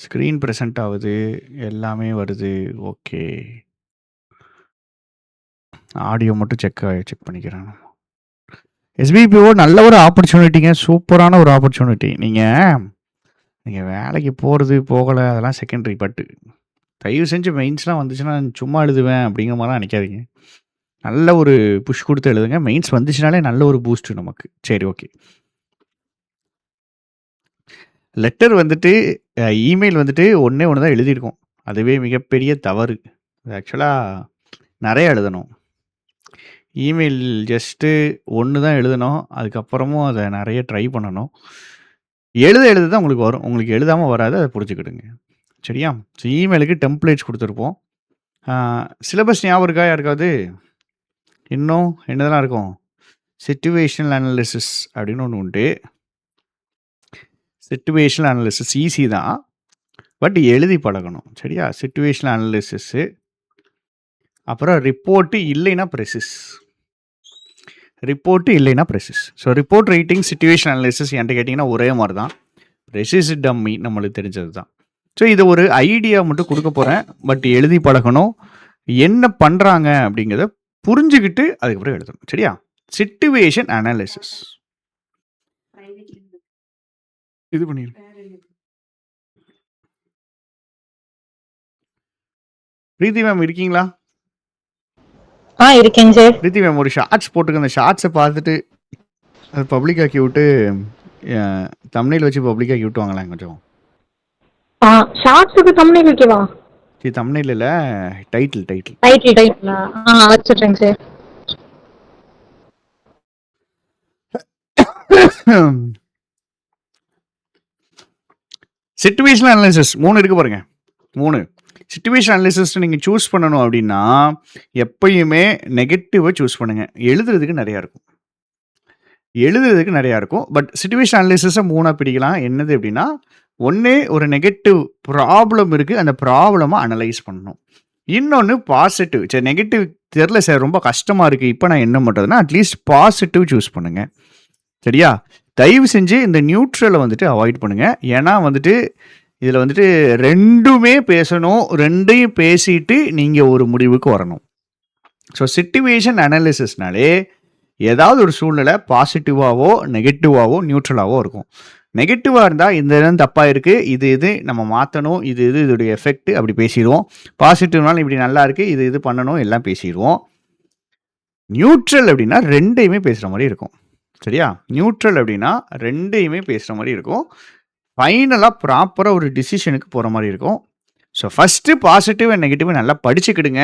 Screen present ஆகுது. எல்லாமே வருது. ஓகே. ஆடியோ மட்டும் செக் பண்ணிக்கிறேன். எஸ்பிபிஓ நல்ல ஒரு ஆப்பர்ச்சுனிட்டிங்க. சூப்பரான ஒரு ஆப்பர்ச்சுனிட்டி. நீங்கள் வேலைக்கு போகிறது போகலை அதெல்லாம் செகண்டரி. பட்டு தயவு செஞ்சு மெயின்ஸ்லாம் வந்துச்சுன்னா சும்மா எழுதுவேன் அப்படிங்கிற மாதிரிலாம் நினைக்காதீங்க. நல்ல ஒரு புஷ் கொடுத்து எழுதுங்க. மெயின்ஸ் வந்துச்சுனாலே நல்ல ஒரு பூஸ்ட் நமக்கு. சரி, ஓகே. லெட்டர் வந்துட்டு இமெயில் வந்துட்டு ஒன்றே ஒன்று தான் எழுதியிருக்கோம். அதுவே மிகப்பெரிய தவறு. ஆக்சுவலாக நிறைய எழுதணும். இமெயில் ஜஸ்ட்டு ஒன்று தான் எழுதணும். அதுக்கப்புறமும் அதை நிறைய ட்ரை பண்ணணும். எழுத தான் உங்களுக்கு வரும். உங்களுக்கு எழுதாமல் வராது. அதை புரிஞ்சுக்கிடுங்க. சரியா? ஸோ இமெயிலுக்கு டெம்ப்ளேட்ஸ் கொடுத்துருப்போம். சிலபஸ் ஞாபகம் இருக்கா யாருக்காவது? இன்னும் என்னதெல்லாம் இருக்கும்? சிச்சுவேஷனல் அனாலிசிஸ் அப்படின்னு ஒன்று உண்டு. சிச்சுவேஷனல் அனாலிசிஸ் ஈஸி தான். பட் எழுதி பழகணும். சரியா? சிச்சுவேஷனல் அனாலிசிஸ்ஸு, அப்புறம் ரிப்போர்ட்டு இல்லைன்னா ப்ரெசிஸ். ரிப்போர்ட்டு இல்லைன்னா precis. So report writing, situation analysis என்கிட்ட கேட்டிங்கன்னா ஒரே மாதிரி தான். ப்ரெசிஸ் டம்மி நம்மளுக்கு தெரிஞ்சது தான். ஸோ இதை ஒரு ஐடியா மட்டும் கொடுக்க போகிறேன். பட் எழுதி பழகணும். என்ன பண்ணுறாங்க அப்படிங்கிறத புரிஞ்சுக்கிட்டு அதுக்கப்புறம் எழுதணும். சரியா? சிச்சுவேஷன் அனாலிசிஸ் இது பண்ணிடு. பிரீத்தி மேம் இருக்கீங்களா? இருக்கேங்க சார். பிரீத்தி மேம் ஒரு ஷார்ட்ஸ் போட்டுக்க. அந்த ஷார்ட்ஸை பார்த்துட்டு அது பப்ளிக் ஆக்கி விட்டு தம்ப்நெயில் வச்சு பப்ளிக் ஆக்கி விட்டுவாங்களேன் கொஞ்சம். ஷார்ட்ஸுக்கு தம்ப்நெயில் வைக்கவா? சரி, தம்ப்நெயில் இல்லை, டைட்டில். டைட்டிலா? வச்சிடுறேங்க சார். சிச்சுவேஷன் அனாலிசிஸ் 3 இருக்கு பாருங்க. 3 சிச்சுவேஷன் அனாலிசிஸ் நீங்கள் சூஸ் பண்ணணும் அப்படின்னா எப்பயுமே நெகட்டிவை சூஸ் பண்ணுங்க. எழுதுறதுக்கு நிறையா இருக்கும். பட் சிச்சுவேஷன் அனாலிசிஸை 3 பிடிக்கலாம். என்னது அப்படின்னா, ஒன்று ஒரு நெகட்டிவ் ப்ராப்ளம் இருக்குது, அந்த ப்ராப்ளமை அனலைஸ் பண்ணணும். இன்னொன்று பாசிட்டிவ். சரி, நெகட்டிவ் தெரில சார், ரொம்ப கஷ்டமாக இருக்குது, இப்போ நான் என்ன பண்ணுறதுன்னா அட்லீஸ்ட் பாசிட்டிவ் சூஸ் பண்ணுங்கள். சரியா? தயவு செஞ்சு இந்த நியூட்ரலை வந்துட்டு அவாய்ட் பண்ணுங்கள். ஏன்னா வந்துட்டு இதில் வந்துட்டு ரெண்டுமே பேசணும். ரெண்டையும் பேசிட்டு நீங்கள் ஒரு முடிவுக்கு வரணும். ஸோ சிச்சுவேஷன் அனாலிசிஸ்னாலே ஏதாவது ஒரு சூழ்நிலை பாசிட்டிவாவோ நெகட்டிவாவோ நியூட்ரலாவோ இருக்கும். நெகட்டிவாக இருந்தால் இந்த இடம் தப்பாக இருக்குது, இது நம்ம மாற்றணும், இதோடைய எஃபெக்ட் அப்படி பேசிடுவோம். பாசிட்டிவ்னாலும் இப்படி நல்லா இருக்குது, இது பண்ணணும், எல்லாம் பேசிடுவோம். நியூட்ரல் அப்படின்னா ரெண்டையுமே பேசுகிற மாதிரி இருக்கும். சரியா? நியூட்ரல் அப்படின்னா ரெண்டையுமே பேசுகிற மாதிரி இருக்கும். ஃபைனலாக ப்ராப்பராக ஒரு டிசிஷனுக்கு போகிற மாதிரி இருக்கும். So first positive and negative நல்லா படிச்சுக்கிடுங்க.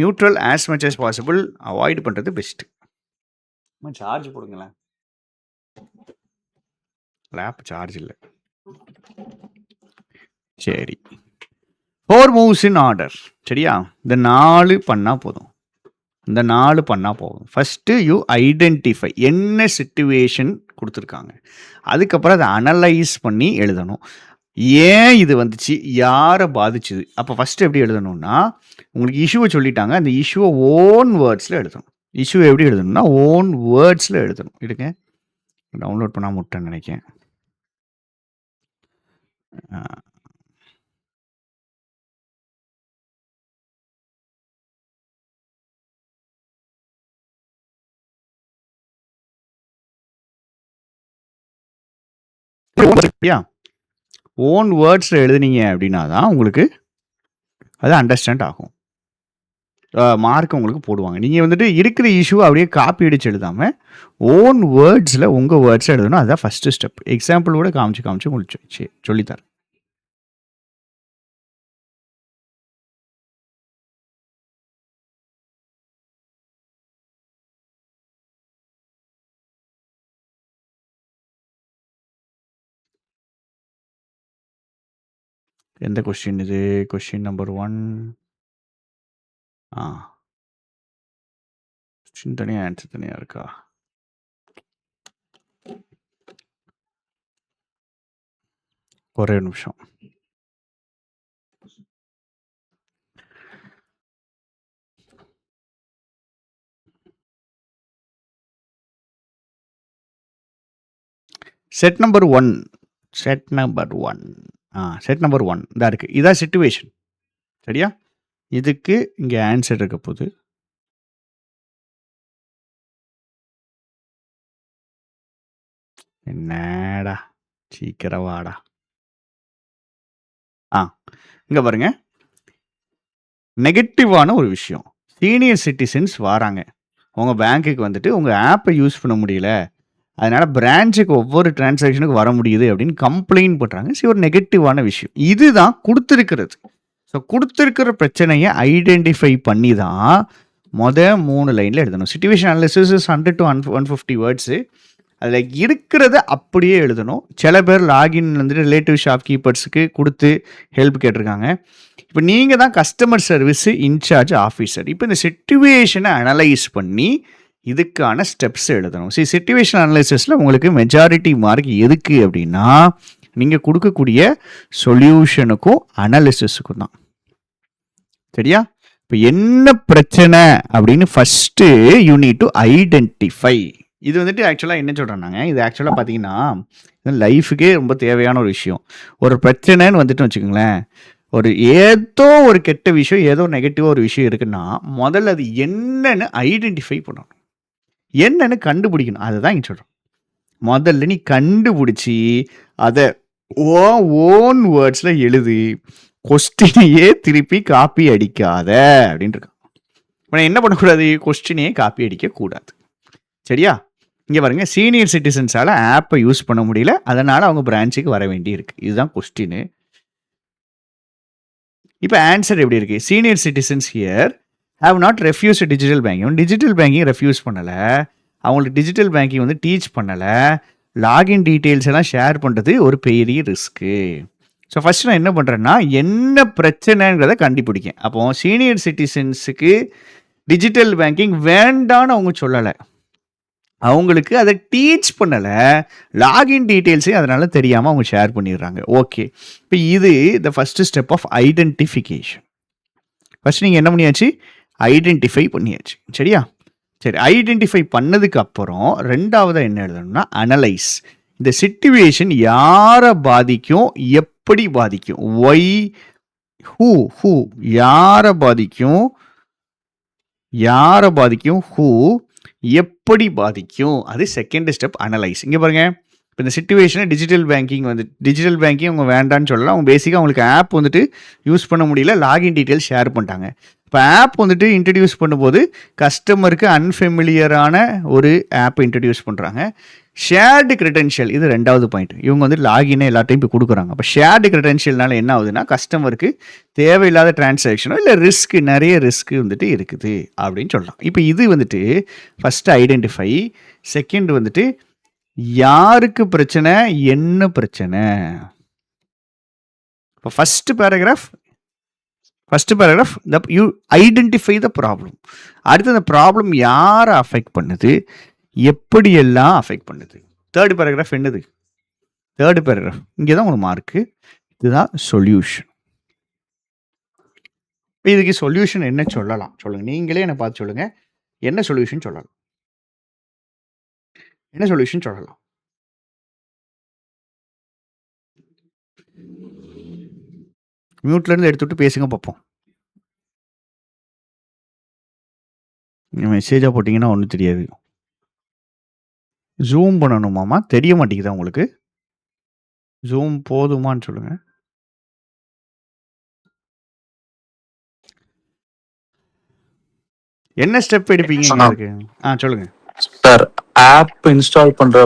Neutral as much as possible avoid பண்ணுறது பெஸ்ட்டு. சார்ஜ் போடுங்களேன். லேப் சார்ஜ் இல்லை. சரி, 4 moves in order. சரியா? இந்த 4 பண்ணால் போதும். ஃபஸ்ட்டு யூ ஐடென்டிஃபை என்ன சிச்சுவேஷன் கொடுத்துருக்காங்க. அதுக்கப்புறம் அதை அனலைஸ் பண்ணி எழுதணும். ஏன் இது வந்துச்சு, யாரை பாதிச்சுது. அப்போ ஃபஸ்ட்டு எப்படி எழுதணும்னா, உங்களுக்கு இஷ்யூவை சொல்லிட்டாங்க, அந்த இஷ்யூவை ஓன் வேர்ட்ஸில் எழுதணும். இஷ்யூ எப்படி எழுதணும்னா ஓன் வேர்ட்ஸில் எழுதணும். எடுங்க, டவுன்லோட் பண்ணாமல் விட்டேன்னு நினைக்கிறேன். ஓன் வேர்ட்ஸில் எழுதுனீங்க அப்படின்னா தான் உங்களுக்கு அது அண்டர்ஸ்டாண்ட் ஆகும். மார்க் உங்களுக்கு போடுவாங்க. நீங்கள் வந்துட்டு இருக்கிற இஷ்யூ அப்படியே காப்பி அடிச்சு எழுதாமல் ஓன் வேர்ட்ஸில் உங்கள் வேர்ட்ஸில் எழுதணும். அதுதான் ஃபஸ்ட்டு ஸ்டெப். எக்ஸாம்பிள் கூட காமிச்சு உங்களுக்கு சொல்லித்தரேன். எந்த கொஸ்டின் இது? Question number 1. கொஸ்டின் தனியாக ஆன்சர் தனியாக இருக்கா? ஒரே நிமிஷம். Set number 1. செட் நம்பர் 1 இதா இருக்கு. இதான் சிச்சுவேஷன். சரியா? இதுக்கு இங்க ஆன்சர் இருக்க போகுது. என்னடா! சீக்கிரம் வாடா. இங்க பாருங்க. நெகட்டிவான ஒரு விஷயம். சீனியர் சிட்டிசன்ஸ் வாராங்க. உங்க பேங்க்குக்கு வந்துட்டு உங்க ஆப்ப யூஸ் பண்ண முடியல. அதனால பிரான்ச்சுக்கு ஒவ்வொரு டிரான்சாக்ஷனுக்கு வர முடியுது அப்படின்னு கம்ப்ளைண்ட் பண்றாங்க. ஒரு நெகட்டிவான விஷயம். இதுதான் குடுத்திருக்கிறது. ஸோ குடுத்திருக்கிற பிரச்சனைய ஐடென்டிஃபை பண்ணி தான் 3 லைன்ல எழுதணும். Situation analysis is 100 to 150 words. அதில இருக்கிறத அப்படியே எழுதணும். சில பேர் லாகின் வந்துட்டு ரிலேட்டிவ் ஷாப்கீப்பர்ஸுக்கு குடுத்து ஹெல்ப் கேட்டிருக்காங்க. இப்ப நீங்க தான் கஸ்டமர் சர்வீஸ் இன்சார்ஜ் ஆஃபீசர். இப்ப இந்த சிச்சுவேஷன அனலைஸ் பண்ணி இதுக்கான ஸ்டெப்ஸ் எழுதணும். சிச்சுவேஷன் அனலைசிஸ்ல உங்களுக்கு மெஜாரிட்டி மார்க் எதுக்கு அப்படின்னா, நீங்க குடுக்கக்கூடிய சொல்யூஷனுக்கும் அனாலிசிஸுக்கும் தான். சரியா? இப்ப என்ன பிரச்சனை அப்படின்னு first you need to identify. இது வந்துட்டு ஆக்சுவலா என்ன சொல்றேன்னாங்க, இது ஆக்சுவலா பார்த்தீங்கன்னா, லைஃப்‌க்கே ரொம்ப தேவையான ஒரு விஷயம். ஒரு பிரச்சனைன்னு வந்துட்டுன்னு வச்சுக்கோங்களேன், ஏதோ ஒரு கெட்ட விஷயம், ஏதோ நெகட்டிவா ஒரு விஷயம் இருக்குன்னா, முதல்ல அது என்னன்னு ஐடென்டிஃபை பண்ணணும். என்னன்னு கண்டுபிடிக்கணும். அதுதான் இங்க சொல்றோம். முதல்ல நீ கண்டுபிடிச்சு, அத ஓன் வேர்ட்ஸ்ல எழுது. கொஸ்டினையே திருப்பி காப்பி அடிக்காத அப்படின்னு இருக்கான். இப்ப என்ன பண்ணக்கூடாது? கொஸ்டினையே காப்பி அடிக்க கூடாது. சரியா? இங்க பாருங்க, சீனியர் சிட்டிசன்ஸால ஆப்பை யூஸ் பண்ண முடியல. அதனால அவங்க பிரான்ச்சுக்கு வர வேண்டி இருக்கு. இதுதான் கொஸ்டின். இப்ப ஆன்சர் எப்படி இருக்கு? Senior citizens here have not refused digital banking. Digital banking refuse பண்ணல. அவங்களுக்கு டிஜிட்டல் பேங்கிங் வந்து டீச் பண்ணல. லாகின் டீட்டெயில்ஸ் எல்லாம் ஷேர் பண்றது ஒரு பெரிய ரிஸ்க்கு. ஸோ ஃபர்ஸ்ட் நான் என்ன பண்றேன்னா, என்ன பிரச்சனைங்கிறத கண்டுபிடிக்கேன். அப்போ சீனியர் சிட்டிசன்ஸுக்கு டிஜிட்டல் பேங்கிங் வேண்டான்னு அவங்க சொல்லலை. அவங்களுக்கு அதை டீச் பண்ணல. லாகின் டீட்டெயில்ஸையும் அதனால தெரியாம அவங்க ஷேர் பண்ணிடுறாங்க. ஓகே. இப்போ இது the first step of identification. First நீங்க என்ன பண்ணியாச்சு? ஐடென்டிஃபை பண்ணியாச்சு. சரியா? சரி, ஐடென்டிஃபை பண்ணதுக்கு அப்புறம் ரெண்டாவதா என்ன எழுதணும்னா அனலைஸ். இந்த சிச்சுவேஷன் யாரை பாதிக்கும், எப்படி பாதிக்கும், ஒய், ஹூ யாரை பாதிக்கும், ஹூ எப்படி பாதிக்கும், அது செகண்ட் ஸ்டெப் அனலைஸ். இங்கே பாருங்க, இப்போ இந்த சிச்சுவேஷனை டிஜிட்டல் பேங்கிங் அவங்க வேண்டான்னு சொல்லலாம். அவங்க பேசிக்காக அவங்களுக்கு ஆப் வந்துட்டு யூஸ் பண்ண முடியல, லாகின் டீட்டெயில்ஸ் ஷேர் பண்ணிட்டாங்க. இப்போ ஆப் வந்துட்டு இன்ட்ரடியூஸ் பண்ணும்போது கஸ்டமருக்கு அன்ஃபெமிலியரான ஒரு ஆப்பை இன்ட்ரடியூஸ் பண்ணுறாங்க. ஷேர்டு கிரெடென்ஷியல், இது ரெண்டாவது பாயிண்ட். இவங்க வந்து லாகினை எல்லாத்தையும் இப்போ கொடுக்குறாங்க. அப்போ ஷேர்டு கிரெடென்ஷியல்னால என்ன ஆகுதுன்னா, கஸ்டமருக்கு தேவையில்லாத டிரான்சாக்ஷனோ இல்லை நிறைய ரிஸ்க் வந்துட்டு இருக்குது அப்படின்னு சொல்லலாம். இப்போ இது வந்துட்டு ஃபர்ஸ்ட் ஐடென்டிஃபை. செகண்ட் வந்துட்டு யாருக்கு பிரச்சனை, என்ன பிரச்சனை. இப்போ first paragraph you identify the problem. அடுத்து அந்த ப்ராப்ளம் யாரை அஃபெக்ட் பண்ணுது, எப்படியெல்லாம் அஃபெக்ட் பண்ணுது. தேர்ட் பேராகிராஃப் என்னது? தேர்ட் பேராகிராஃப் இங்கே தான் உங்களுக்கு மார்க்கு. இதுதான் சொல்யூஷன். இதுக்கு சொல்யூஷன் என்ன சொல்லலாம் சொல்லுங்க. நீங்களே என்னை பார்த்து சொல்லுங்க. என்ன சொல்யூஷன் சொல்லலாம்? என்ன சொல்யூஷன் சொல்லலாம்? மியூட்ல இருந்து எடுத்துட்டு பேசுங்க பார்ப்போம். மெசேஜா போட்டீங்கன்னா ஒன்றும் தெரியாது. ஜூம் பண்ணணுமாமா? தெரிய மாட்டேங்குதா உங்களுக்கு? ஜூம் போதுமான்னு சொல்லுங்க. என்ன ஸ்டெப் எடுப்பீங்க? சொல்லுங்க சார். ஆப் இன்ஸ்டால் பண்ற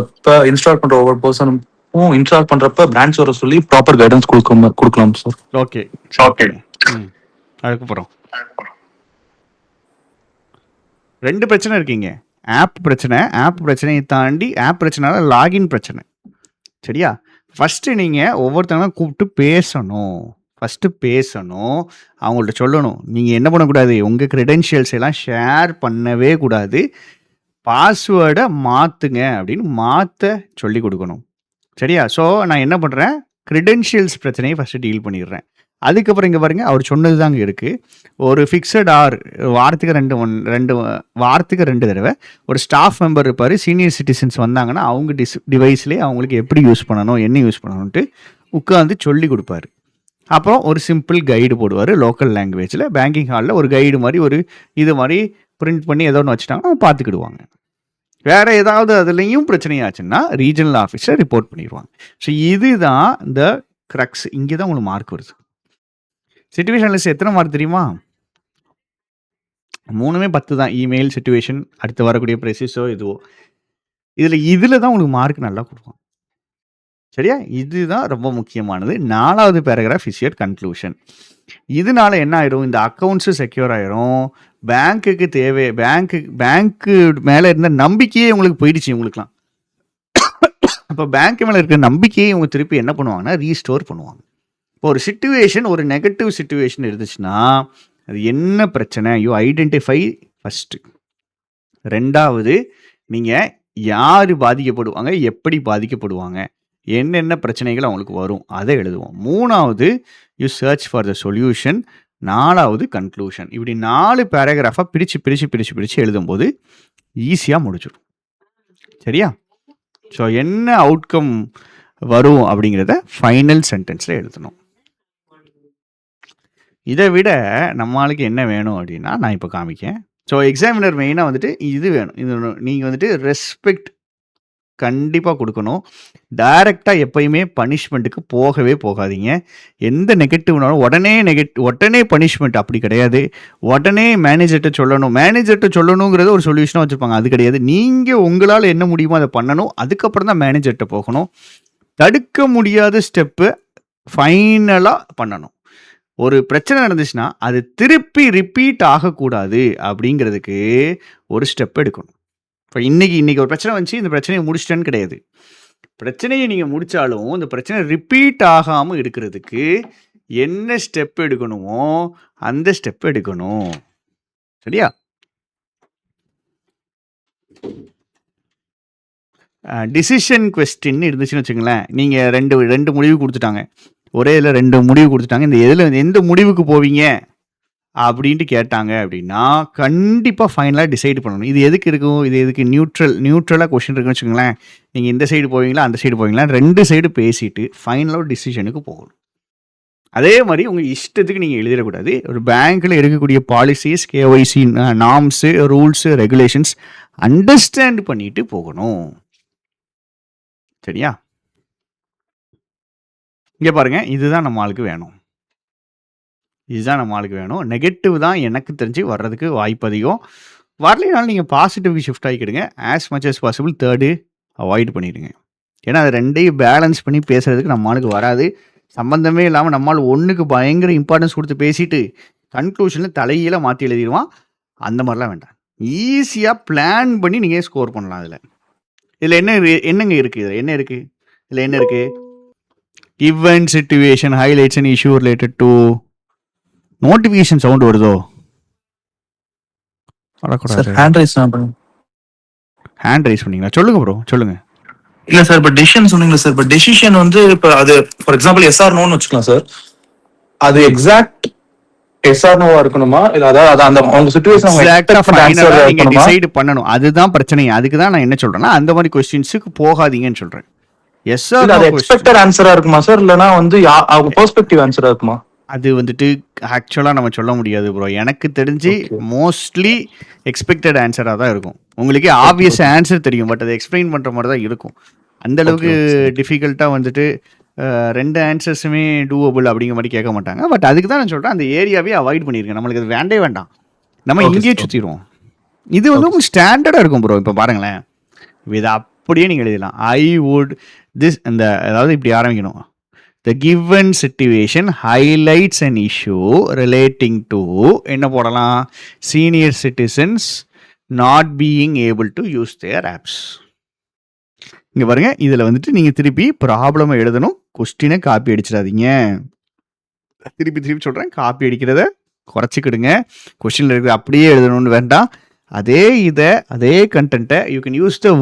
ஒவ்வொரு பர்சனும் இன்ஸ்டால் பண்றப்ப பிரான்ச் வர சொல்லி ப்ராப்பர் கைடன்ஸ் கொடுக்கலாம் சார். ஓகே. அதுக்கப்புறம் 2 பிரச்சனை இருக்கீங்க. ஆப் பிரச்சனையை தாண்டி ஆப் பிரச்சனைனால லாகின் பிரச்சனை. சரியா? ஃபர்ஸ்ட் நீங்க ஒவ்வொருத்தங்களும் கூப்பிட்டு பேசணும். அவங்கள்ட்ட சொல்லணும், நீங்க என்ன பண்ணக்கூடாது, உங்க கிரெடென்ஷியல்ஸ் எல்லாம் ஷேர் பண்ணவே கூடாது. பாஸ்வேர்டை மாத்துங்க அப்படின்னு மாத்த சொல்லி கொடுக்கணும். சரியா? ஸோ நான் என்ன பண்றேன், கிரெடென்ஷியல்ஸ் பிரச்சனையை ஃபர்ஸ்ட் டீல் பண்ணிடுறேன். அதுக்கப்புறம் இங்கே பாருங்க, அவர் சொன்னது தாங்க இருக்கு. ஒரு ஃபிக்ஸட் ஆர் வாரத்துக்கு 2 தடவை ஒரு ஸ்டாஃப் மெம்பர் இருப்பார். சீனியர் சிட்டிசன்ஸ் வந்தாங்கன்னா அவங்க டிவைஸ்லேயே அவங்களுக்கு எப்படி யூஸ் பண்ணணும், என்ன யூஸ் பண்ணணும்ட்டு உட்காந்து சொல்லி கொடுப்பாரு. அப்புறம் ஒரு சிம்பிள் கைடு போடுவார் லோக்கல் லாங்குவேஜில். பேங்கிங் ஹாலில் ஒரு கைடு மாதிரி ஒரு இது மாதிரி பிரிண்ட் பண்ணி ஏதோ ஒன்று வச்சுட்டாங்கன்னா அவங்க பார்த்துக்கிடுவாங்க. வேறு ஏதாவது அதுலேயும் பிரச்சனையாச்சுன்னா ரீஜனல் ஆஃபீஸர் ரிப்போர்ட் பண்ணிடுவாங்க. ஸோ இதுதான் இந்த க்ரக்ஸ். இங்கே தான் உங்களுக்கு மார்க் வருது. சிச்சுவேஷன் அனலிசிஸ் எத்தனை மார்க் தெரியுமா? 3மே 10 தான். இமெயில், சிச்சுவேஷன், அடுத்து வரக்கூடிய ப்ரெசிஸோ இதுவோ. இதில் தான் உங்களுக்கு மார்க் நல்லா கொடுப்பாங்க. சரியா? இதுதான் ரொம்ப முக்கியமானது. 4வது பேராகிராஃப் இஸ் யுவர் கன்க்ளூஷன். இதனால என்ன ஆயிரும்? இந்த அக்கௌண்ட்ஸு செக்யூர் ஆயிரும். பேங்க்குக்கு பேங்க்கு மேலே இருந்த நம்பிக்கையே உங்களுக்கு போயிடுச்சு உங்களுக்குலாம். அப்போ பேங்க் மேலே இருக்கிற நம்பிக்கையை இவங்க திருப்பி என்ன பண்ணுவாங்கன்னா ரீஸ்டோர் பண்ணுவாங்க. இப்போ ஒரு சிச்சுவேஷன், ஒரு நெகட்டிவ் சிச்சுவேஷன் இருந்துச்சுன்னா அது என்ன பிரச்சனை யூ ஐடென்டிஃபை ஃபஸ்ட்டு. 2வது நீங்கள் யார் பாதிக்கப்படுவாங்க, எப்படி பாதிக்கப்படுவாங்க, என்னென்ன பிரச்சனைகள் அவங்களுக்கு வரும் அதை எழுதுவோம். 3வது you search for the solution. 4வது கன்க்ளூஷன். இப்படி 4 பேராகிராஃபாக பிரித்து எழுதும்போது ஈஸியாக முடிச்சிடும். சரியா? ஸோ என்ன அவுட்கம் வரும் அப்படிங்கிறத ஃபைனல் சென்டென்ஸில் எழுதணும். இதை விட நம்மளுக்கு என்ன வேணும் அப்படின்னா நான் இப்போ காமிக்கேன். ஸோ எக்ஸாமினர் மெயினாக வந்துட்டு இது வேணும். இது நீங்கள் வந்துட்டு ரெஸ்பெக்ட் கண்டிப்பாக கொடுக்கணும். டைரெக்டாக எப்பயுமே பனிஷ்மெண்ட்டுக்கு போகவே போகாதீங்க. எந்த நெகட்டிவ்னாலும் உடனே பனிஷ்மெண்ட் அப்படி கிடையாது. உடனே மேனேஜர்கிட்ட சொல்லணுங்கிறத ஒரு சொல்யூஷனாக வச்சுருப்பாங்க. அது கிடையாது. நீங்கள் உங்களால் என்ன முடியுமோ அதை பண்ணணும். அதுக்கப்புறம் தான் மேனேஜர்கிட்ட போகணும். தடுக்க முடியாத ஸ்டெப்பு ஃபைனலாக பண்ணணும். ஒரு பிரச்சனை நடந்துச்சுன்னா அது திருப்பி ரிப்பீட் ஆகக்கூடாது அப்படிங்கிறதுக்கு ஒரு ஸ்டெப் எடுக்கணும். இப்போ இன்னைக்கு ஒரு பிரச்சனை வந்துச்சு, இந்த பிரச்சனையை முடிச்சிட்டேன்னு கிடையாது. பிரச்சனையை நீங்கள் முடித்தாலும் இந்த பிரச்சனை ரிப்பீட் ஆகாமல் இருக்கிறதுக்கு என்ன ஸ்டெப் எடுக்கணுமோ அந்த ஸ்டெப் எடுக்கணும். சரியா? டிசிஷன் கொஸ்டின் இருந்துச்சுன்னு வச்சுங்களேன். நீங்கள் ரெண்டு முடிவு கொடுத்துட்டாங்க. ஒரே இதில் 2 முடிவு கொடுத்துட்டாங்க. எந்த முடிவுக்கு போவீங்க அப்படின்ட்டு கேட்டாங்க அப்படின்னா கண்டிப்பாக ஃபைனலாக டிசைட் பண்ணணும். இது எதுக்கு இருக்கும், இது எதுக்கு நியூட்ரலாக கொஸ்டின் இருக்குன்னு வச்சுக்கோங்களேன். நீங்கள் இந்த சைடு போவீங்களா அந்த சைடு போவீங்களா 2 சைடு பேசிட்டு ஃபைனலாக ஒரு டிசிஷனுக்கு போகணும். அதே மாதிரி உங்கள் இஷ்டத்துக்கு நீங்கள் எழுதிடக்கூடாது. ஒரு பேங்க்கில் இருக்கக்கூடிய policies, KYC norms, rules, regulations understand பண்ணிட்டு போகணும். சரியா? இங்கே பாருங்கள், இதுதான் நம்ம ஆளுக்கு வேணும். நெகட்டிவ் தான் எனக்கு தெரிஞ்சு வர்றதுக்கு வாய்ப்பு அதிகம். வரலைனாலும் நீங்கள் பாசிட்டிவ்க்கு ஷிஃப்ட் ஆகிக்கிடுங்க. As much as possible 3rd avoid பண்ணிடுங்க. ஏன்னா அது 2ஐயும் பேலன்ஸ் பண்ணி பேசுகிறதுக்கு நம்ம ஆளுக்கு வராது. சம்மந்தமே இல்லாமல் நம்மளால் ஒன்றுக்கு பயங்கர இம்பார்ட்டன்ஸ் கொடுத்து பேசிட்டு கன்க்ளூஷனில் தலையில மாற்றி எழுதிடுவான். அந்த மாதிரிலாம் வேண்டாம். ஈஸியாக பிளான் பண்ணி நீங்கள் ஸ்கோர் பண்ணலாம். இதில் என்னங்க இருக்குது? இதில் என்ன இருக்குது? given situation highlights an issue related to notification sound வருதோ? ஹேண்ட் ரைஸ் பண்ணீங்களா? சொல்லுங்க ப்ரோ, சொல்லுங்க. இல்ல சார், இப்போ டெசிஷன் சொன்னீங்களா சார்? இப்போ டெசிஷன் வந்து இப்போ அது ஃபார் எக்ஸாம்பிள் எஸ்ஆர் நோன்னு வச்சுக்கலாம் சார். அது எக்ஸாக்ட் எஸ்ஆர் நோவா இருக்கணுமா, இல்ல அதாவது அந்த அவங்க சிச்சுவேஷன் நீங்க டிசைட் பண்ணணும். அதுதான் பிரச்சனை. அதுக்கு தான் நான் என்ன சொல்றேன்னா அந்த மாதிரி क्वेश्चंसக்கு போகாதீங்கன்னு சொல்றேன். எஸ்ஆர் அது எக்ஸ்பெக்டட் ஆன்சரா இருக்குமா சார், இல்லனா வந்து அவங்க பெர்ஸ்பெக்டிவ் ஆன்சரா இருக்குமா? அது வந்துட்டு ஆக்சுவலாக நம்ம சொல்ல முடியாது ப்ரோ. எனக்கு தெரிஞ்சு மோஸ்ட்லி எக்ஸ்பெக்டட் ஆன்சராக தான் இருக்கும். உங்களுக்கு ஆப்வியஸ் ஆன்சர் தெரியும், பட் அதை எக்ஸ்பிளைன் பண்ணுற மாதிரி தான் இருக்கும். அந்தளவுக்கு டிஃபிகல்ட்டாக வந்துட்டு 2 ஆன்சர்ஸுமே டூவபிள் அப்படிங்கிற மாதிரி கேட்க மாட்டாங்க. பட் அதுக்கு தான் நான் சொல்கிறேன், அந்த ஏரியாவே அவாய்ட் பண்ணியிருக்கேன். நம்மளுக்கு அது வேண்டாம். நம்ம இங்கேயே சுற்றிடுவோம். இது வந்து உங்களுக்கு ஸ்டாண்டர்டாக இருக்கும் ப்ரோ. இப்போ பாருங்களேன், இதை அப்படியே நீங்கள் எழுதலாம். ஐ வுட் திஸ் அந்த அதாவது இப்படி ஆரம்பிக்கணும். The given situation highlights an issue relating to என்ன போடலாம்? Senior citizens not being able to use their apps. இங்கே பாருங்க, இதில் வந்துட்டு நீங்கள் திருப்பி ப்ராப்ளமை எழுதணும். கொஸ்டினை காப்பி அடிச்சிடாதீங்க. திருப்பி சொல்கிறேன், காப்பி அடிக்கிறத குறைச்சிக்கிடுங்க. கொஸ்டினில் இருக்கிற அப்படியே எழுதணும்னு வேண்டாம். அதே கண்டென்ட்டை you can use the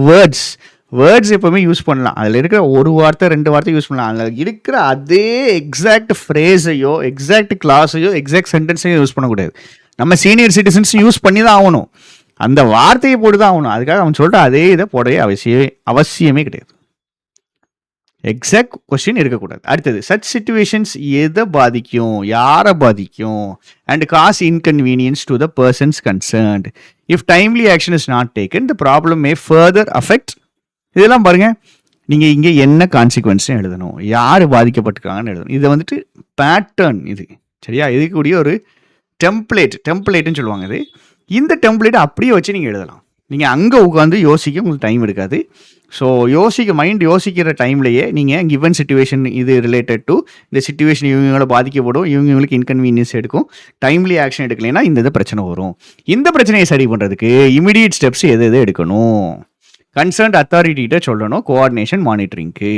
words எப்போவுமே யூஸ் பண்ணலாம். அதில் இருக்கிற 1 வார்த்தை 2 வார்த்தை யூஸ் பண்ணலாம். அதில் இருக்கிற அதே எக்ஸாக்ட் ஃப்ரேஸையோ எக்ஸாக்ட் கிளாஸையோ எக்ஸாக்ட் சென்டென்ஸையோ யூஸ் பண்ணக்கூடாது. நம்ம சீனியர் சிட்டிசன்ஸ் யூஸ் பண்ணி தான் ஆகணும். அந்த வார்த்தையை போட்டு தான் ஆகணும். அதுக்காக அவன் சொல்லிட்டு அதே இதை போடவே அவசியமே கிடையாது. எக்ஸாக்ட் கொஸ்டின் இருக்கக்கூடாது. அடுத்தது சச் சிச்சுவேஷன்ஸ் எதை பாதிக்கும், யாரை பாதிக்கும், and causes inconvenience to the persons concerned. If timely action is not taken the problem may further affect. இதெல்லாம் பாருங்க, நீங்கள் இங்கே என்ன கான்சிக்வன்ஸும் எழுதணும், யார் பாதிக்கப்பட்டிருக்காங்கன்னு எழுதணும். இதை வந்துட்டு பேட்டர்ன் இது, சரியா? இதுக்கூடிய ஒரு டெம்ப்ளேட்டுன்னு சொல்லுவாங்க. இது இந்த டெம்ப்ளேட்டை அப்படியே வச்சு நீங்கள் எழுதலாம். நீங்கள் அங்கே உட்காந்து யோசிக்க உங்களுக்கு டைம் எடுக்காது. ஸோ மைண்ட் யோசிக்கிற டைம்லேயே நீங்கள் கிவன் சிச்சுவேஷன் இது ரிலேட்டட் டு இந்த சிச்சுவேஷன் இவங்கள பாதிக்கப்படும், இவங்களுக்கு இன்கன்வீனியன்ஸ் எடுக்கும், டைம்லி ஆக்ஷன் எடுக்கலைன்னா இந்த பிரச்சனை வரும். இந்த பிரச்சனையை சரி பண்ணுறதுக்கு இமிடியேட் ஸ்டெப்ஸ் எது எடுக்கணும், கன்சர்ன்ட் அத்தாரிட்டிகிட்ட சொல்லணும், கோஆர்டினேஷன் மானிட்டரிங்க்கு,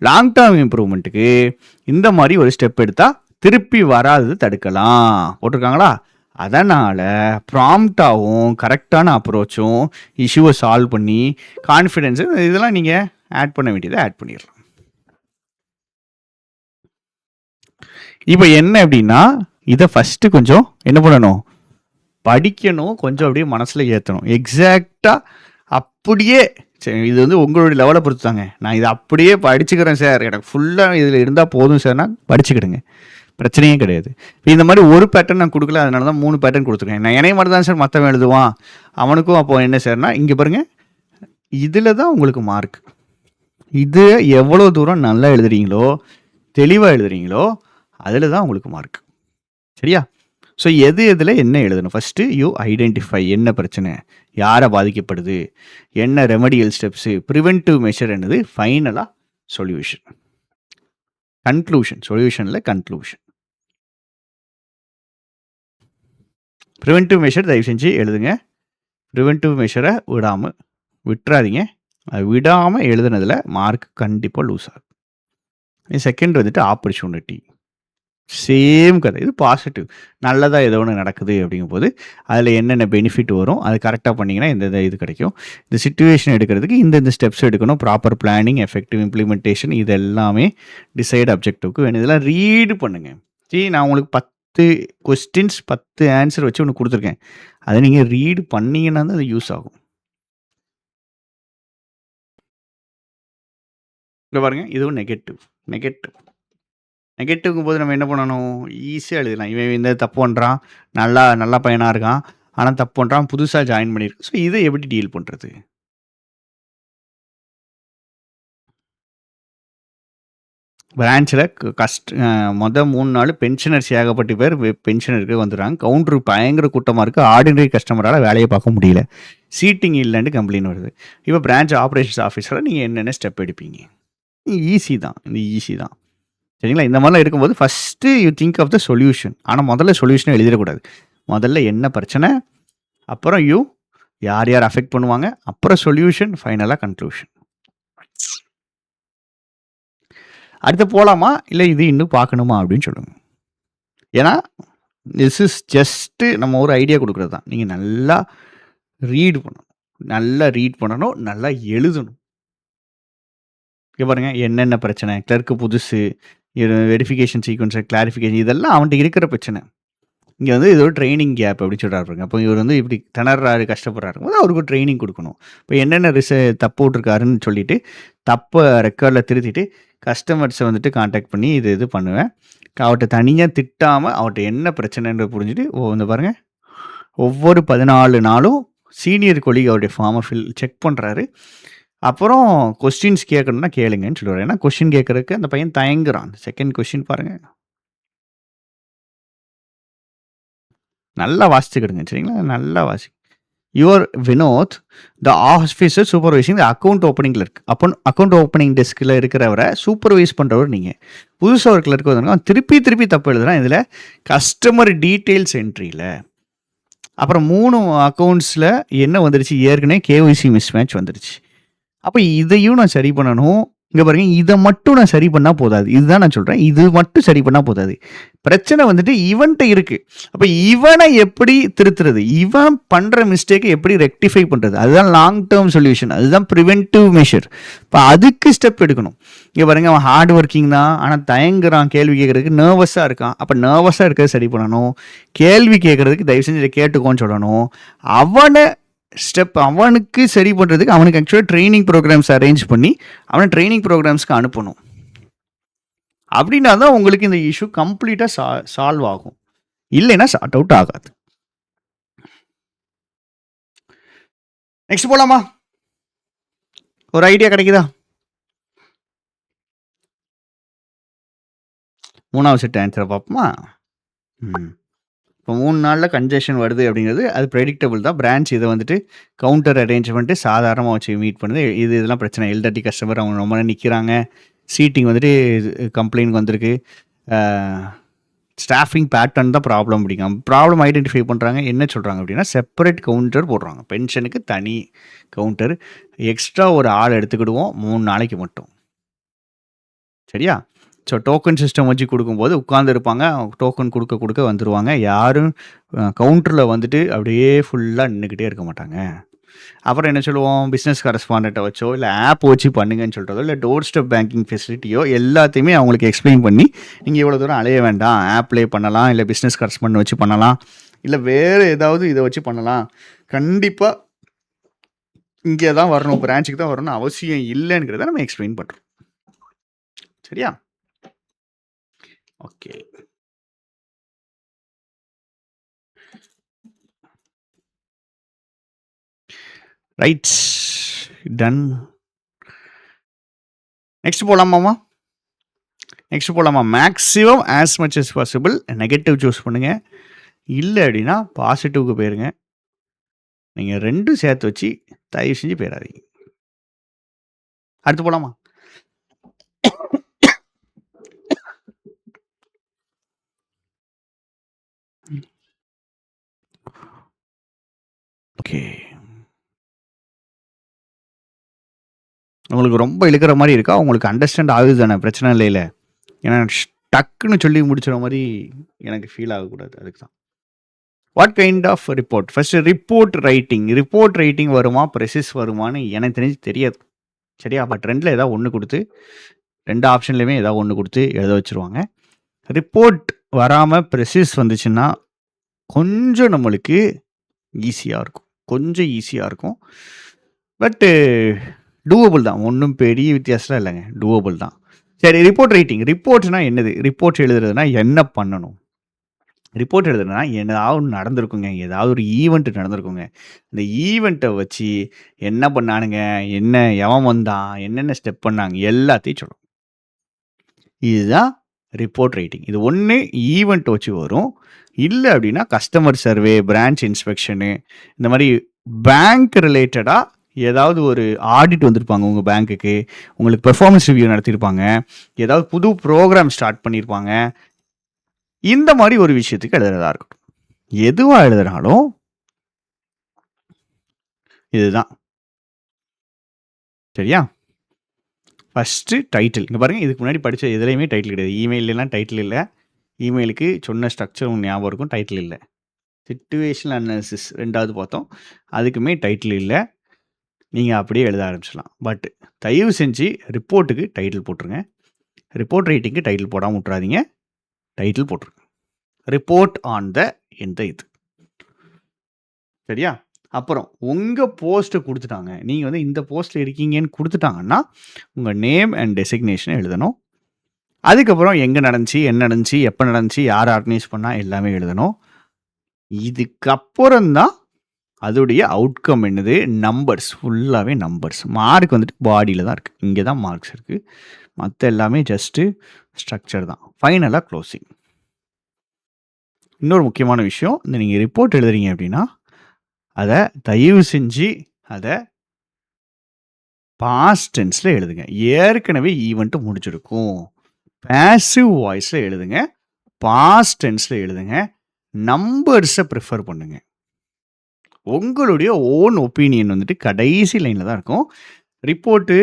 லாங் டேர்ம் இம்ப்ரூவ்மெண்ட்டுக்கு இந்த மாதிரி ஒரு ஸ்டெப் எடுத்தால் திருப்பி வராது தடுக்கலாம் போட்டிருக்காங்களா? அதனால் ப்ராம்ப்டாகவும் கரெக்டான அப்ரோச்சும் இஷ்யூவை சால்வ் பண்ணி கான்ஃபிடென்ஸு இதெல்லாம் நீங்கள் ஆட் பண்ண வேண்டியதை ஆட் பண்ணிடலாம். இப்போ என்ன அப்படின்னா, இதை ஃபஸ்ட்டு கொஞ்சம் என்ன பண்ணணும், படிக்கணும், கொஞ்சம் அப்படியே மனசில் ஏற்றணும். எக்ஸாக்டாக அப்படியே சரி, இது வந்து உங்களுடைய லெவலை பொறுத்து தாங்க. நான் இதை அப்படியே படிச்சுக்கிறேன் சார், எனக்கு ஃபுல்லாக இதில் இருந்தால் போதும் சார்னா படிச்சுக்கிடுங்க, பிரச்சனையே கிடையாது. இப்போ இந்த மாதிரி ஒரு பேட்டர்ன் நான் கொடுக்கல, அதனால தான் 3 பேட்டர்ன் கொடுத்துருக்கேன். நான் என்னைய மட்டும் தான் சார் மற்றவன் எழுதுவான், அவனுக்கும் அப்போ என்ன சார்னா இங்கே பாருங்கள், இதில் தான் உங்களுக்கு மார்க். இது எவ்வளோ தூரம் நல்லா எழுதுறீங்களோ, தெளிவாக எழுதுறீங்களோ, அதில் தான் உங்களுக்கு மார்க். சரியா? ஸோ எதில் என்ன எழுதணும், ஃபஸ்ட்டு யூ ஐடென்டிஃபை என்ன பிரச்சனை, யாரை பாதிக்கப்படுது, என்ன ரெமடியல் ஸ்டெப்ஸு, ப்ரிவென்டிவ் மெஷர் என்னது, ஃபைனலாக சொல்யூஷன், கன்க்ளூஷன். சொல்யூஷனில் கன்க்ளூஷன். ப்ரிவென்டிவ் மெஷர் தயவு செஞ்சு எழுதுங்க. ப்ரிவென்டிவ் மெஷரை விட்டுறாதீங்க. அது விடாமல் எழுதுனதில் மார்க் கண்டிப்பாக லூஸ் ஆகும். செகண்ட் வந்துட்டு ஆப்பர்ச்சுனிட்டி, சேம் கதை. இது பாசிட்டிவ், நல்லதாக ஏதோ ஒன்று நடக்குது அப்படிங்கும்போது அதில் என்னென்ன பெனிஃபிட் வரும், அது கரெக்டாக பண்ணிங்கன்னா இந்த இது கிடைக்கும். இந்த சிச்சுவேஷன் எடுக்கிறதுக்கு இந்த ஸ்டெப்ஸ் எடுக்கணும், ப்ராப்பர் பிளானிங், எஃபெக்டிவ் இம்ப்ளிமெண்டேஷன், இது எல்லாமே டிசைட் அப்ஜெக்டிவ்க்கு வேணும். இதெல்லாம் ரீடு பண்ணுங்கள். சரி, நான் உங்களுக்கு 10 கொஸ்டின்ஸ் 10 ஆன்சர் வச்சு ஒன்று கொடுத்துருக்கேன், அதை நீங்கள் ரீடு பண்ணிங்கன்னா தான் அது யூஸ் ஆகும். இங்கே பாருங்கள், இதுவும் நெகட்டிவ்ங்கும் போது நம்ம என்ன பண்ணணும், ஈஸியாக எழுதலாம். இவன் இந்த தப்பு பண்ணுறான், நல்லா பையனாக இருக்கான், ஆனால் தப்பு பண்ணுறான், புதுசாக ஜாயின் பண்ணியிருக்கு. ஸோ இதை எப்படி டீல் பண்ணுறது? பிரான்ச்சில் மொதல் 3 நாள் பென்ஷனர்ஸ் ஏகப்பட்ட பேர் பென்ஷனருக்கு வந்துடுறாங்க. கவுண்டர் பயங்கர கூட்டமாக இருக்குது, ஆர்டினரி கஸ்டமரால் வேலையை பார்க்க முடியல, சீட்டிங் இல்லைன்ட்டு கம்ப்ளைண்ட் வருது. இப்போ பிரான்ச் ஆப்ரேஷன்ஸ் ஆஃபீஸரில் நீங்கள் என்னென்ன ஸ்டெப் எடுப்பீங்க? ஈஸி தான். சரிங்களா? இந்த மாதிரிலாம் இருக்கும்போது first you think of the solution. ஆனால் முதல்ல சொல்யூஷனை எழுதிடக்கூடாது. முதல்ல என்ன பிரச்சனை, அப்புறம் யார் அஃபெக்ட் பண்ணுவாங்க, அப்புறம் சொல்யூஷன், ஃபைனலாக கன்க்ளூஷன். அடுத்து போகலாமா, இல்லை இது இன்னும் பார்க்கணுமா அப்படின்னு சொல்லுங்கள். ஏன்னா திஸ் இஸ் ஜஸ்ட்டு நம்ம ஒரு ஐடியா கொடுக்குறது தான். நீங்கள் நல்லா ரீட் பண்ணணும், நல்லா எழுதணும். இங்கே பாருங்கள், என்னென்ன பிரச்சனை, கிளர்க்கு புதுசு, வெரிஃபிகேஷன் சீக்வன்ஸை கிளாரிஃபிகேஷன், இதெல்லாம் அவன்கிட்ட இருக்கிற பிரச்சனை. இங்கே வந்து இது ஒரு ட்ரைனிங் கேப் அப்படி சொல்கிறாருங்க. அப்போ இவர் வந்து இப்படி திணறாரு, கஷ்டப்படுறாரு போது அவருக்கு ஒரு ட்ரைனிங் கொடுக்கணும். இப்போ என்னென்ன தப்பு விட்ருக்காருன்னு சொல்லிவிட்டு தப்பை ரெக்கார்டில் திருத்திட்டு கஸ்டமர்ஸை வந்துட்டு காண்டாக்ட் பண்ணி இது பண்ணுவேன். அவர்கிட்ட தனியாக திட்டாமல் அவர்கிட்ட என்ன பிரச்சனைன்றது புரிஞ்சுட்டு இந்த பாருங்கள், ஒவ்வொரு 14 நாளும் சீனியர் கொலீக் அவருடைய ஃபார்மை செக் பண்ணுறாரு. அப்புறம் கொஸ்டின்ஸ் கேட்கணுன்னா கேளுங்கன்னு சொல்லுவார். ஏன்னா கொஸ்டின் கேட்கறதுக்கு அந்த பையன் தயங்குறான். செகண்ட் கொஸ்டின் பாருங்கள், நல்லா வாசிச்சுக்கிடுங்க. சரிங்களா? நல்லா your Vinod the officer supervising the account opening clerk. Account opening டெஸ்கில் இருக்கிறவரை சூப்பர்வைஸ் பண்ணுறவர் நீங்கள். புதுசாக ஒரு கிளர்க் வந்தாங்க, அவன் திருப்பி தப்பு எழுதுறான். இதில் கஸ்டமர் டீட்டெயில்ஸ் என்ட்ரியில் அப்புறம் 3 அக்கௌண்ட்ஸில் என்ன வந்துருச்சு, ஏற்கனவே கேஒய்சி மிஸ் மேட்ச் வந்துருச்சு. அப்போ இதையும் நான் சரி பண்ணணும். இங்கே பாருங்க, இதை மட்டும் நான் சரி பண்ணால் போதாது. இதுதான் நான் சொல்கிறேன், இது மட்டும் சரி பண்ணால் போதாது. பிரச்சனை வந்துட்டு இவன்கிட்ட இருக்குது. அப்போ இவனை எப்படி திருத்துறது, இவன் பண்ணுற மிஸ்டேக்கை எப்படி ரெக்டிஃபை பண்ணுறது, அதுதான் லாங் டேர்ம் சொல்யூஷன், அதுதான் ப்ரிவென்டிவ் மெஷர். இப்போ அதுக்கு ஸ்டெப் எடுக்கணும். இங்கே பாருங்க, அவன் ஹார்ட் ஒர்க்கிங் தான், ஆனால் தயங்குறான், கேள்வி கேட்குறதுக்கு நர்வஸாக இருக்கான். அப்போ நர்வஸாக இருக்கிறத சரி பண்ணணும். கேள்வி கேட்குறதுக்கு தயவு செஞ்சு இதை கேட்டுக்கோன்னு சொல்லணும். அவனுக்கு சரி பண்ணுறதுக்கு அவனுக்கு ஆக்சுவலாக ட்ரைனிங் ப்ரோக்ராம்ஸ் அரேஞ்ச் பண்ணி அவனை ட்ரைனிங் ப்ரோக்ராம்ஸ்க்கு அனுப்பணும். அப்படின்னா தான் உங்களுக்கு இந்த இஷ்யூ கம்ப்ளீட்டாக சால்வ் ஆகும். இல்லைன்னா சார்ட் அவுட் ஆகாது. நெக்ஸ்ட் போலாமா? ஒரு ஐடியா கிடைக்குதா? 3வது செட் ஆன்சரை பார்ப்போமா? இப்போ 3 நாளில் கன்ஜெஷன் வருது அப்படிங்கிறது அது ப்ரெடிக்டபிள் தான். பிரான்ச் இதை வந்துட்டு கவுண்டர் அரேஞ்ச்மெண்ட்டு சாதாரணமாக வச்சு மீட் பண்ணுது. இதெல்லாம் பிரச்சனை. எல்டர்டி கஸ்டமர் அவங்க ரொம்ப நேரம் நிற்கிறாங்க. சீட்டிங் வந்துட்டு கம்ப்ளைண்ட் வந்திருக்கு. ஸ்டாஃபிங் பேட்டர்ன் தான் ப்ராப்ளம் அப்படிங்க. ப்ராப்ளம் ஐடென்டிஃபை பண்ணுறாங்க. என்ன சொல்கிறாங்க அப்படின்னா செப்பரேட் கவுண்டர் போடுறாங்க. பென்ஷனுக்கு தனி கவுண்டர், எக்ஸ்ட்ரா ஒரு ஆள் எடுத்துக்கிடுவோம் 3 நாளைக்கு மட்டும். சரியா? ஸோ டோக்கன் சிஸ்டம் வச்சு கொடுக்கும்போது உட்காந்துருப்பாங்க. டோக்கன் கொடுக்க வந்துடுவாங்க. யாரும் கவுண்டரில் வந்துட்டு அப்படியே ஃபுல்லாக நின்றுக்கிட்டே இருக்க மாட்டாங்க. அப்புறம் என்ன சொல்லுவோம், பிஸ்னஸ் கரஸ்பாண்டண்ட்டை வச்சோ இல்லை ஆப் வச்சு பண்ணுங்கன்னு சொல்கிறதோ இல்லை டோர் ஸ்டெப் பேங்கிங் ஃபெசிலிட்டியோ எல்லாத்தையுமே அவங்களுக்கு எக்ஸ்பிளைன் பண்ணி நீங்கள் இவ்வளோ தூரம் அலைய வேண்டாம், ஆப்லேயே பண்ணலாம், இல்லை பிஸ்னஸ் கரஸ்பாண்ட் வச்சு பண்ணலாம், இல்லை வேறு ஏதாவது இதை வச்சு பண்ணலாம். கண்டிப்பாக இங்கே தான் வரணும், பிரான்ச்சுக்கு தான் வரணும்னு அவசியம் இல்லைங்கிறத நம்ம எக்ஸ்பிளைன் பண்ணுறோம். சரியா? ஓகே. Right, done. நெக்ஸ்ட் போகலாமாம்மா? Maximum as much as possible negative choose பண்ணுங்க. இல்லை அப்படின்னா பாசிட்டிவ்க்கு போயிருங்க. நீங்கள் 2 சேர்த்து வச்சு தயவு செஞ்சு போயிடாதீங்க. அடுத்து போகலாமா? ஓகே. உங்களுக்கு ரொம்ப இழுக்கிற மாதிரி இருக்கா? உங்களுக்கு அண்டர்ஸ்டாண்ட் ஆகுது தானே? பிரச்சனை இல்லைல்ல. ஏன்னா டக்குன்னு சொல்லி முடிச்சுற மாதிரி எனக்கு ஃபீல் ஆகக்கூடாது. அதுக்கு தான். What kind of report? First report writing வருமா, ப்ரெசிஸ் வருமானு எனக்கு தெரிஞ்சு தெரியாது. சரியா? பட் 2ல் ஏதாவது ஒன்று கொடுத்து 2 ஆப்ஷன்லையுமே ஏதாவது ஒன்று கொடுத்து எழுத வச்சுருவாங்க. ரிப்போர்ட் வராமல் ப்ரெசிஸ் வந்துச்சுன்னா கொஞ்சம் நம்மளுக்கு ஈஸியாக இருக்கும். பட்டு டூவபிள் தான். ஒன்றும் பெரிய வித்தியாசம் இல்லைங்க. டூவபிள் தான். சரி, ரிப்போர்ட் ரைட்டிங். ரிப்போர்ட்னா என்னது? ரிப்போர்ட் எழுதுறதுனா என்ன பண்ணணும்? ரிப்போர்ட் எழுதுனா ஏதாவது ஒன்று நடந்திருக்குங்க. ஏதாவது ஒரு ஈவெண்ட் நடந்திருக்குங்க. இந்த ஈவெண்ட்டை வச்சு என்ன பண்ணானுங்க, எவன் வந்தான், என்னென்ன ஸ்டெப் பண்ணாங்க எல்லாத்தையும் சொல்லணும். இதுதான் ரிப்போர்ட் ரைட்டிங். இது ஒன்று ஈவெண்ட் வச்சு வரும். இல்லை அப்படின்னா கஸ்டமர் சர்வே, பிரான்ச் இன்ஸ்பெக்ஷனு, இந்த மாதிரி பேங்க் ரிலேட்டடாக ஏதாவது ஒரு ஆடிட் வந்திருப்பாங்க உங்கள் பேங்க்குக்கு, உங்களுக்கு பெர்ஃபார்மன்ஸ் ரிவ்யூ நடத்தியிருப்பாங்க, ஏதாவது புது ப்ரோக்ராம் ஸ்டார்ட் பண்ணியிருப்பாங்க. இந்த மாதிரி ஒரு விஷயத்துக்கு எழுதுறதா இருக்கட்டும். எதுவாக எழுதுனாலும் இதுதான். சரியா? First title. இங்கே பாருங்கள், இதுக்கு முன்னாடி படித்த எதுலேயுமே டைட்டில் கிடையாது. இமெயிலெலாம் டைட்டில் இல்லை. இமெயிலுக்கு சொன்ன ஸ்ட்ரக்சர் உங்களுக்கு ஞாபகம் இருக்கும், டைட்டில் இல்லை. சிச்சுவேஷனல் அனாலிசிஸ் 2வது பார்த்தோம், அதுக்குமே டைட்டில் இல்லை. நீங்கள் அப்படியே எழுத ஆரம்பிச்சிடலாம். பட் தயவு செஞ்சு ரிப்போர்ட்டுக்கு டைட்டில் போட்டுருங்க. ரிப்போர்ட் ரைட்டிங்க்கு டைட்டில் போடாமல் விட்றாதீங்க. டைட்டில் போட்டுருங்க. ரிப்போர்ட் ஆன் த இந்த இது. சரியா? அப்புறம் உங்கள் போஸ்ட்டை கொடுத்துட்டாங்க. நீங்கள் வந்து இந்த போஸ்ட்டில் இருக்கீங்கன்னு கொடுத்துட்டாங்கன்னா உங்கள் நேம் அண்ட் டெசிக்னேஷனை எழுதணும். அதுக்கப்புறம் எங்கே நடந்துச்சு, என்ன நடந்துச்சு, எப்போ நடந்துச்சு, யார் ஆர்கனைஸ் பண்ணால் எல்லாமே எழுதணும். இதுக்கப்புறம் தான் அதோடைய அவுட்கம் என்னது, நம்பர்ஸ். ஃபுல்லாகவே நம்பர்ஸ். மார்க் வந்துட்டு பாடியில் தான் இருக்குது. இங்கே தான் மார்க்ஸ் இருக்குது. மற்ற எல்லாமே ஜஸ்ட்டு ஸ்ட்ரக்சர் தான். ஃபைனலாக க்ளோசிங். இன்னொரு முக்கியமான விஷயம், இந்த நீங்கள் ரிப்போர்ட் எழுதுறீங்க அப்படின்னா அதை தயவு செஞ்சு அதை பாஸ்ட் டென்ஸில் எழுதுங்க. ஏற்கனவே ஈவெண்ட்டு முடிச்சிருக்கும். பேசிவ் வாய்ஸில் எழுதுங்க. பாஸ்ட் டென்ஸில் எழுதுங்க. நம்பர்ஸை ப்ரிஃபர் பண்ணுங்க. உங்களுடைய ஓன் ஒப்பீனியன் வந்துட்டு கடைசி லைனில் தான் இருக்கும். ரிப்போர்ட்டு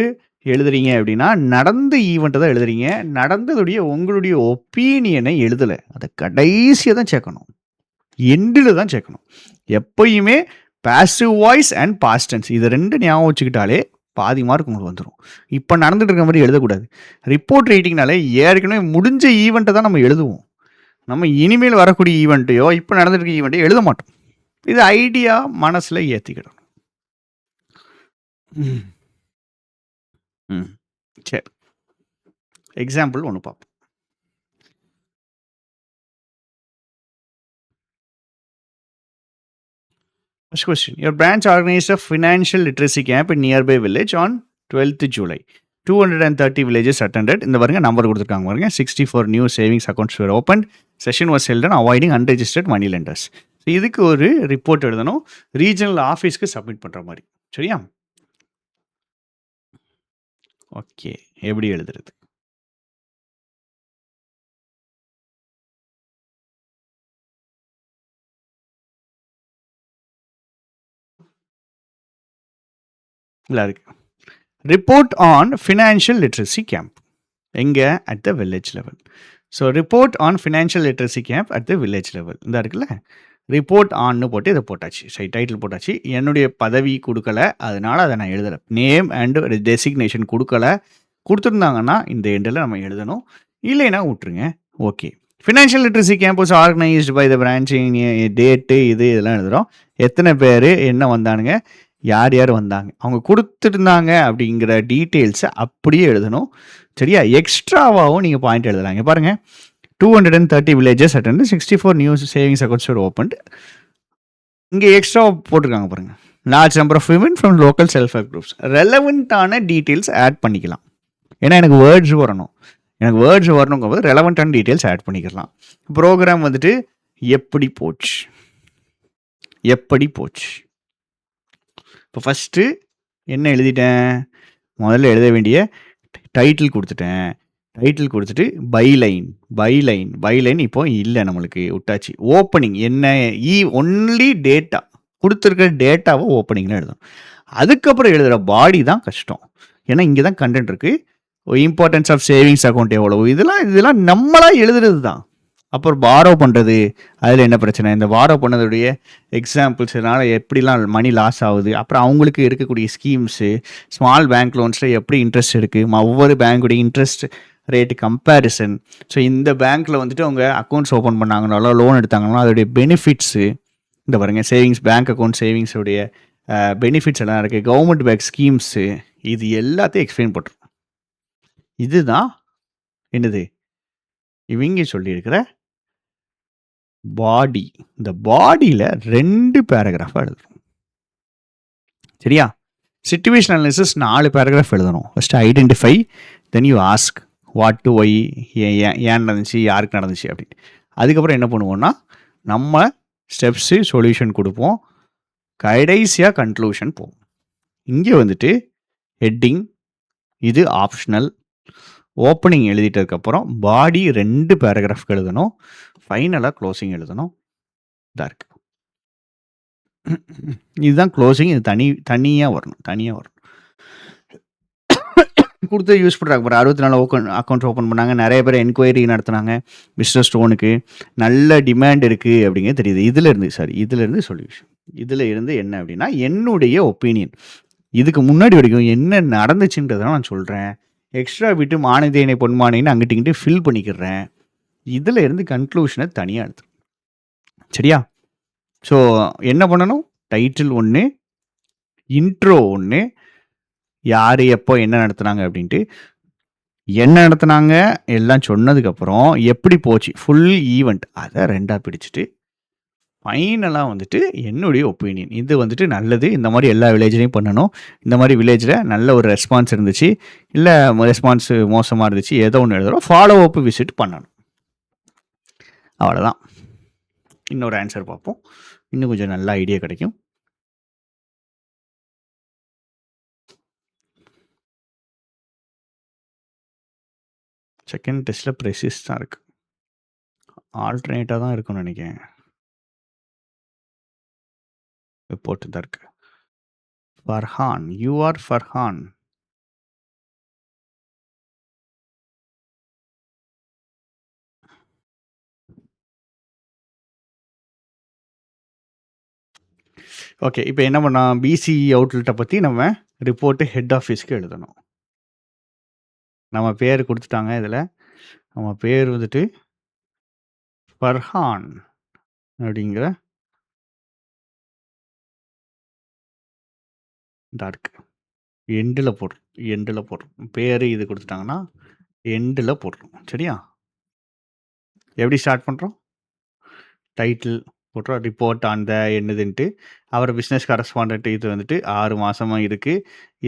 எழுதுறீங்க அப்படின்னா நடந்த ஈவெண்ட்டை தான் எழுதுறீங்க. நடந்ததுடைய உங்களுடைய ஒப்பீனியனை எழுதலை. அதை கடைசியாக தான் சேர்க்கணும். எண்டில் தான் சேர்க்கணும். எப்பயுமே passive voice and past tense இது 2 ஞாபகம் வச்சுக்கிட்டாலே பாதி மார்க் உங்களுக்கு வந்துடும். இப்போ நடந்துட்டு இருக்க மாதிரி எழுதக்கூடாது. ரிப்போர்ட் ரைட்டிங்னாலே ஏற்கனவே முடிஞ்ச ஈவெண்ட்டை தான் நம்ம எழுதுவோம். நம்ம இனிமேல் வரக்கூடிய ஈவெண்ட்டையோ இப்போ நடந்துட்டு இருக்க ஈவெண்ட்டையோ எழுத மாட்டோம். இது ஐடியா மனசில் ஏற்றிக்கிடணும். சரி, எக்ஸாம்பிள் ஒன்று பார்ப்போம். First question. Your branch organized a financial literacy camp in nearby village on 12th July. 230 villages attended. இந்த பாருங்க நம்பர் கொடுத்துருக்காங்க பாருங்க. 64 new savings accounts were opened. Session was held on avoiding unregistered money lenders. So, இதுக்கு ஒரு report எழுதணும். Regional ஆஃபீஸ்க்கு submit பண்ணுற மாதிரி. சரியா? ஓகே. எப்படி எழுதுறது? இல்லை இருக்கு. Report on financial literacy camp எங்கே? At the village level. So report on financial literacy camp at the village level இந்த இருக்குல்ல, ரிப்போர்ட் ஆன்னு போட்டு இதை போட்டாச்சு. சரி, டைட்டில் போட்டாச்சு. என்னுடைய பதவி கொடுக்கல, அதனால அதை நான் எழுதலை. நேம் அண்ட் டெசிக்னேஷன் கொடுக்கல. கொடுத்துருந்தாங்கன்னா இந்த எண்டில் நம்ம எழுதணும், இல்லைன்னா விட்டுருங்க. Okay. Financial literacy camp was organised by the branching, date இதெல்லாம் எழுதுகிறோம். எத்தனை பேர் என்ன வந்தானுங்க, யார் யார் வந்தாங்க, அவங்க கொடுத்துருந்தாங்க அப்படிங்கிற டீட்டெயில்ஸை அப்படியே எழுதணும். சரியா? எக்ஸ்ட்ராவாகவும் நீங்கள் பாயிண்ட் எழுதலாங்க. பாருங்கள், 230 villages attended, 64 new savings accounts were opened. இங்கே எக்ஸ்ட்ரா போட்டிருக்காங்க பாருங்கள். Large number of women from local self help groups. ரெலவெண்ட்டான டீட்டெயில்ஸ் ஆட் பண்ணிக்கலாம். ஏன்னா எனக்கு வேர்ட்ஸ் வரணும். எனக்கு வேர்ட்ஸ் வரணுங்கும் போது ரெலவெண்ட்டான டீட்டெயில்ஸ் ஆட் பண்ணிக்கலாம். ப்ரோக்ராம் வந்துட்டு எப்படி போச்சு, எப்படி போச்சு. இப்போ ஃபஸ்ட்டு என்ன எழுதிட்டேன், முதல்ல எழுத வேண்டிய டைட்டில் கொடுத்துட்டேன். டைட்டில் கொடுத்துட்டு பைலைன் இப்போ இல்லை, நம்மளுக்கு விட்டாச்சு. ஓப்பனிங் என்ன, ஒன்லி டேட்டா கொடுத்துருக்க டேட்டாவை ஓப்பனிங்னு எழுதணும். அதுக்கப்புறம் எழுதுகிற பாடி தான் கஷ்டம். ஏன்னா இங்கே தான் கண்டென்ட் இருக்குது. இம்பார்ட்டன்ஸ் ஆஃப் சேவிங்ஸ் அக்கௌண்ட் எவ்வளோ, இதெல்லாம் நம்மளாக எழுதுறது தான். அப்புறம் பாரோ பண்ணுறது, அதில் என்ன பிரச்சனை, இந்த பாரோ பண்ணதுடைய எக்ஸாம்பிள்ஸ், இதனால் எப்படிலாம் மணி லாஸ் ஆகுது, அப்புறம் அவங்களுக்கு இருக்கக்கூடிய ஸ்கீம்ஸு, ஸ்மால் பேங்க் லோன்ஸில் எப்படி இன்ட்ரெஸ்ட் இருக்குது, ஒவ்வொரு பேங்க்குடைய இன்ட்ரெஸ்ட் ரேட்டு கம்பேரிசன். ஸோ இந்த பேங்க்கில் வந்துட்டு அவங்க அக்கௌண்ட்ஸ் ஓப்பன் பண்ணாங்கனாலோ லோன் எடுத்தாங்கன்னா அதோடைய பெனிஃபிட்ஸு இந்த பாருங்க, சேவிங்ஸ் பேங்க் அக்கௌண்ட் சேவிங்ஸோடைய பெனிஃபிட்ஸ் எல்லாம் இருக்குது, கவர்மெண்ட் பேங்க் ஸ்கீம்ஸு, இது எல்லாத்தையும் எக்ஸ்பிளைன் பண்ணுறோம். இதுதான் என்னது இவங்க சொல்லியிருக்கிற பாடி. இந்த பாடியில் 2 பேராகிராஃபாக எழுதணும். சரியா? சிச்சுவேஷன் அனாலிசிஸ் 4 பேராகிராஃப் எழுதணும். First identify, then you ask what to why, ஏன் நடந்துச்சு, யாருக்கு நடந்துச்சு அப்படின்னு. அதுக்கப்புறம் என்ன பண்ணுவோம்னா நம்ம ஸ்டெப்ஸு சொல்யூஷன் கொடுப்போம், கடைசியாக கன்க்ளூஷன் போவோம். இங்கே வந்துட்டு ஹெட்டிங் இது ஆப்ஷனல். ஓப்பனிங் எழுதிட்டதுக்கப்புறம் பாடி 2 பேராகிராஃப் எழுதணும், ஃபைனலாக க்ளோசிங் எழுதணும். இதாக இருக்கு. இதுதான் க்ளோசிங். இது தனியாக வரணும். கொடுத்து யூஸ் பண்ணுறாங்க. அப்புறம் 64 அக்கௌண்ட்ஸ் ஓப்பன் பண்ணாங்க, நிறைய பேர் என்கொயரி நடத்துனாங்க, பிஸ்னஸ் லோனுக்கு நல்ல டிமாண்ட் இருக்குது அப்படிங்கிறது தெரியுது. இதிலேருந்து சொல்யூஷன். இதில் இருந்து என்ன அப்படின்னா என்னுடைய ஒப்பீனியன். இதுக்கு முன்னாடி வரைக்கும் என்ன நடந்துச்சுன்றதை நான் சொல்கிறேன். எக்ஸ்ட்ரா விட்டு மானதேனை பொன்மானைன்னு அங்கிட்டு ஃபில் பண்ணிக்கிறேன். இதில் இருந்து கன்க்ளூஷனை தனியாக எடுத்து. சரியா? ஸோ என்ன பண்ணணும், டைட்டில் ஒன்று, இன்ட்ரோ ஒன்று, யார் எப்போ என்ன நடத்துனாங்க அப்படின்ட்டு, என்ன நடத்துனாங்க எல்லாம் சொன்னதுக்கப்புறம் எப்படி போச்சு ஃபுல் ஈவெண்ட் அதை 2ஆக பிடிச்சிட்டு ஃபைனலாக வந்துட்டு என்னுடைய ஒப்பீனியன். இது வந்துட்டு நல்லது, இந்த மாதிரி எல்லா வில்லேஜ்லேயும் பண்ணணும், இந்த மாதிரி வில்லேஜில் நல்ல ஒரு ரெஸ்பான்ஸ் இருந்துச்சு, இல்லை ரெஸ்பான்ஸ் மோசமாக இருந்துச்சு, ஏதோ ஒன்று எழுதுகிறோம், ஃபாலோ அப் விசிட் பண்ணணும். அவ்வளோதான். இன்னொரு ஆன்சர் பார்ப்போம், இன்னும் கொஞ்சம் நல்ல ஐடியா கிடைக்கும். செகண்ட் டெஸ்ட்டில் ப்ரெசிஸ் தான் இருக்குது, ஆல்டர்னேட்டாக தான் இருக்குன்னு நினைக்கிறேன். போட்டு தான் இருக்கு. Farhan, you are Farhan. Okay, இப்போ என்ன பண்ணோம், பிசிஇ அவுட்லெட்டை பற்றி நம்ம ரிப்போர்ட்டு ஹெட் ஆஃபீஸ்க்கு எழுதணும். நம்ம பேர் கொடுத்துட்டாங்க. இதில் நம்ம பேர் வந்துட்டு ஃபர்ஹான் அப்படிங்கிற இருக்கு. எண்டில் போடுறோம் பேர். இது கொடுத்துட்டாங்கன்னா எண்டில் போடுறோம். சரியா? எப்படி ஸ்டார்ட் பண்ணுறோம், டைட்டில் போட்டுரும் ரிப்போர்ட் ஆன் த என்னதுன்ட்டு. அவர் பிஸ்னஸ் கரஸ்பாண்டன்ட் இது வந்துட்டு 6 மாசமா இருக்கு.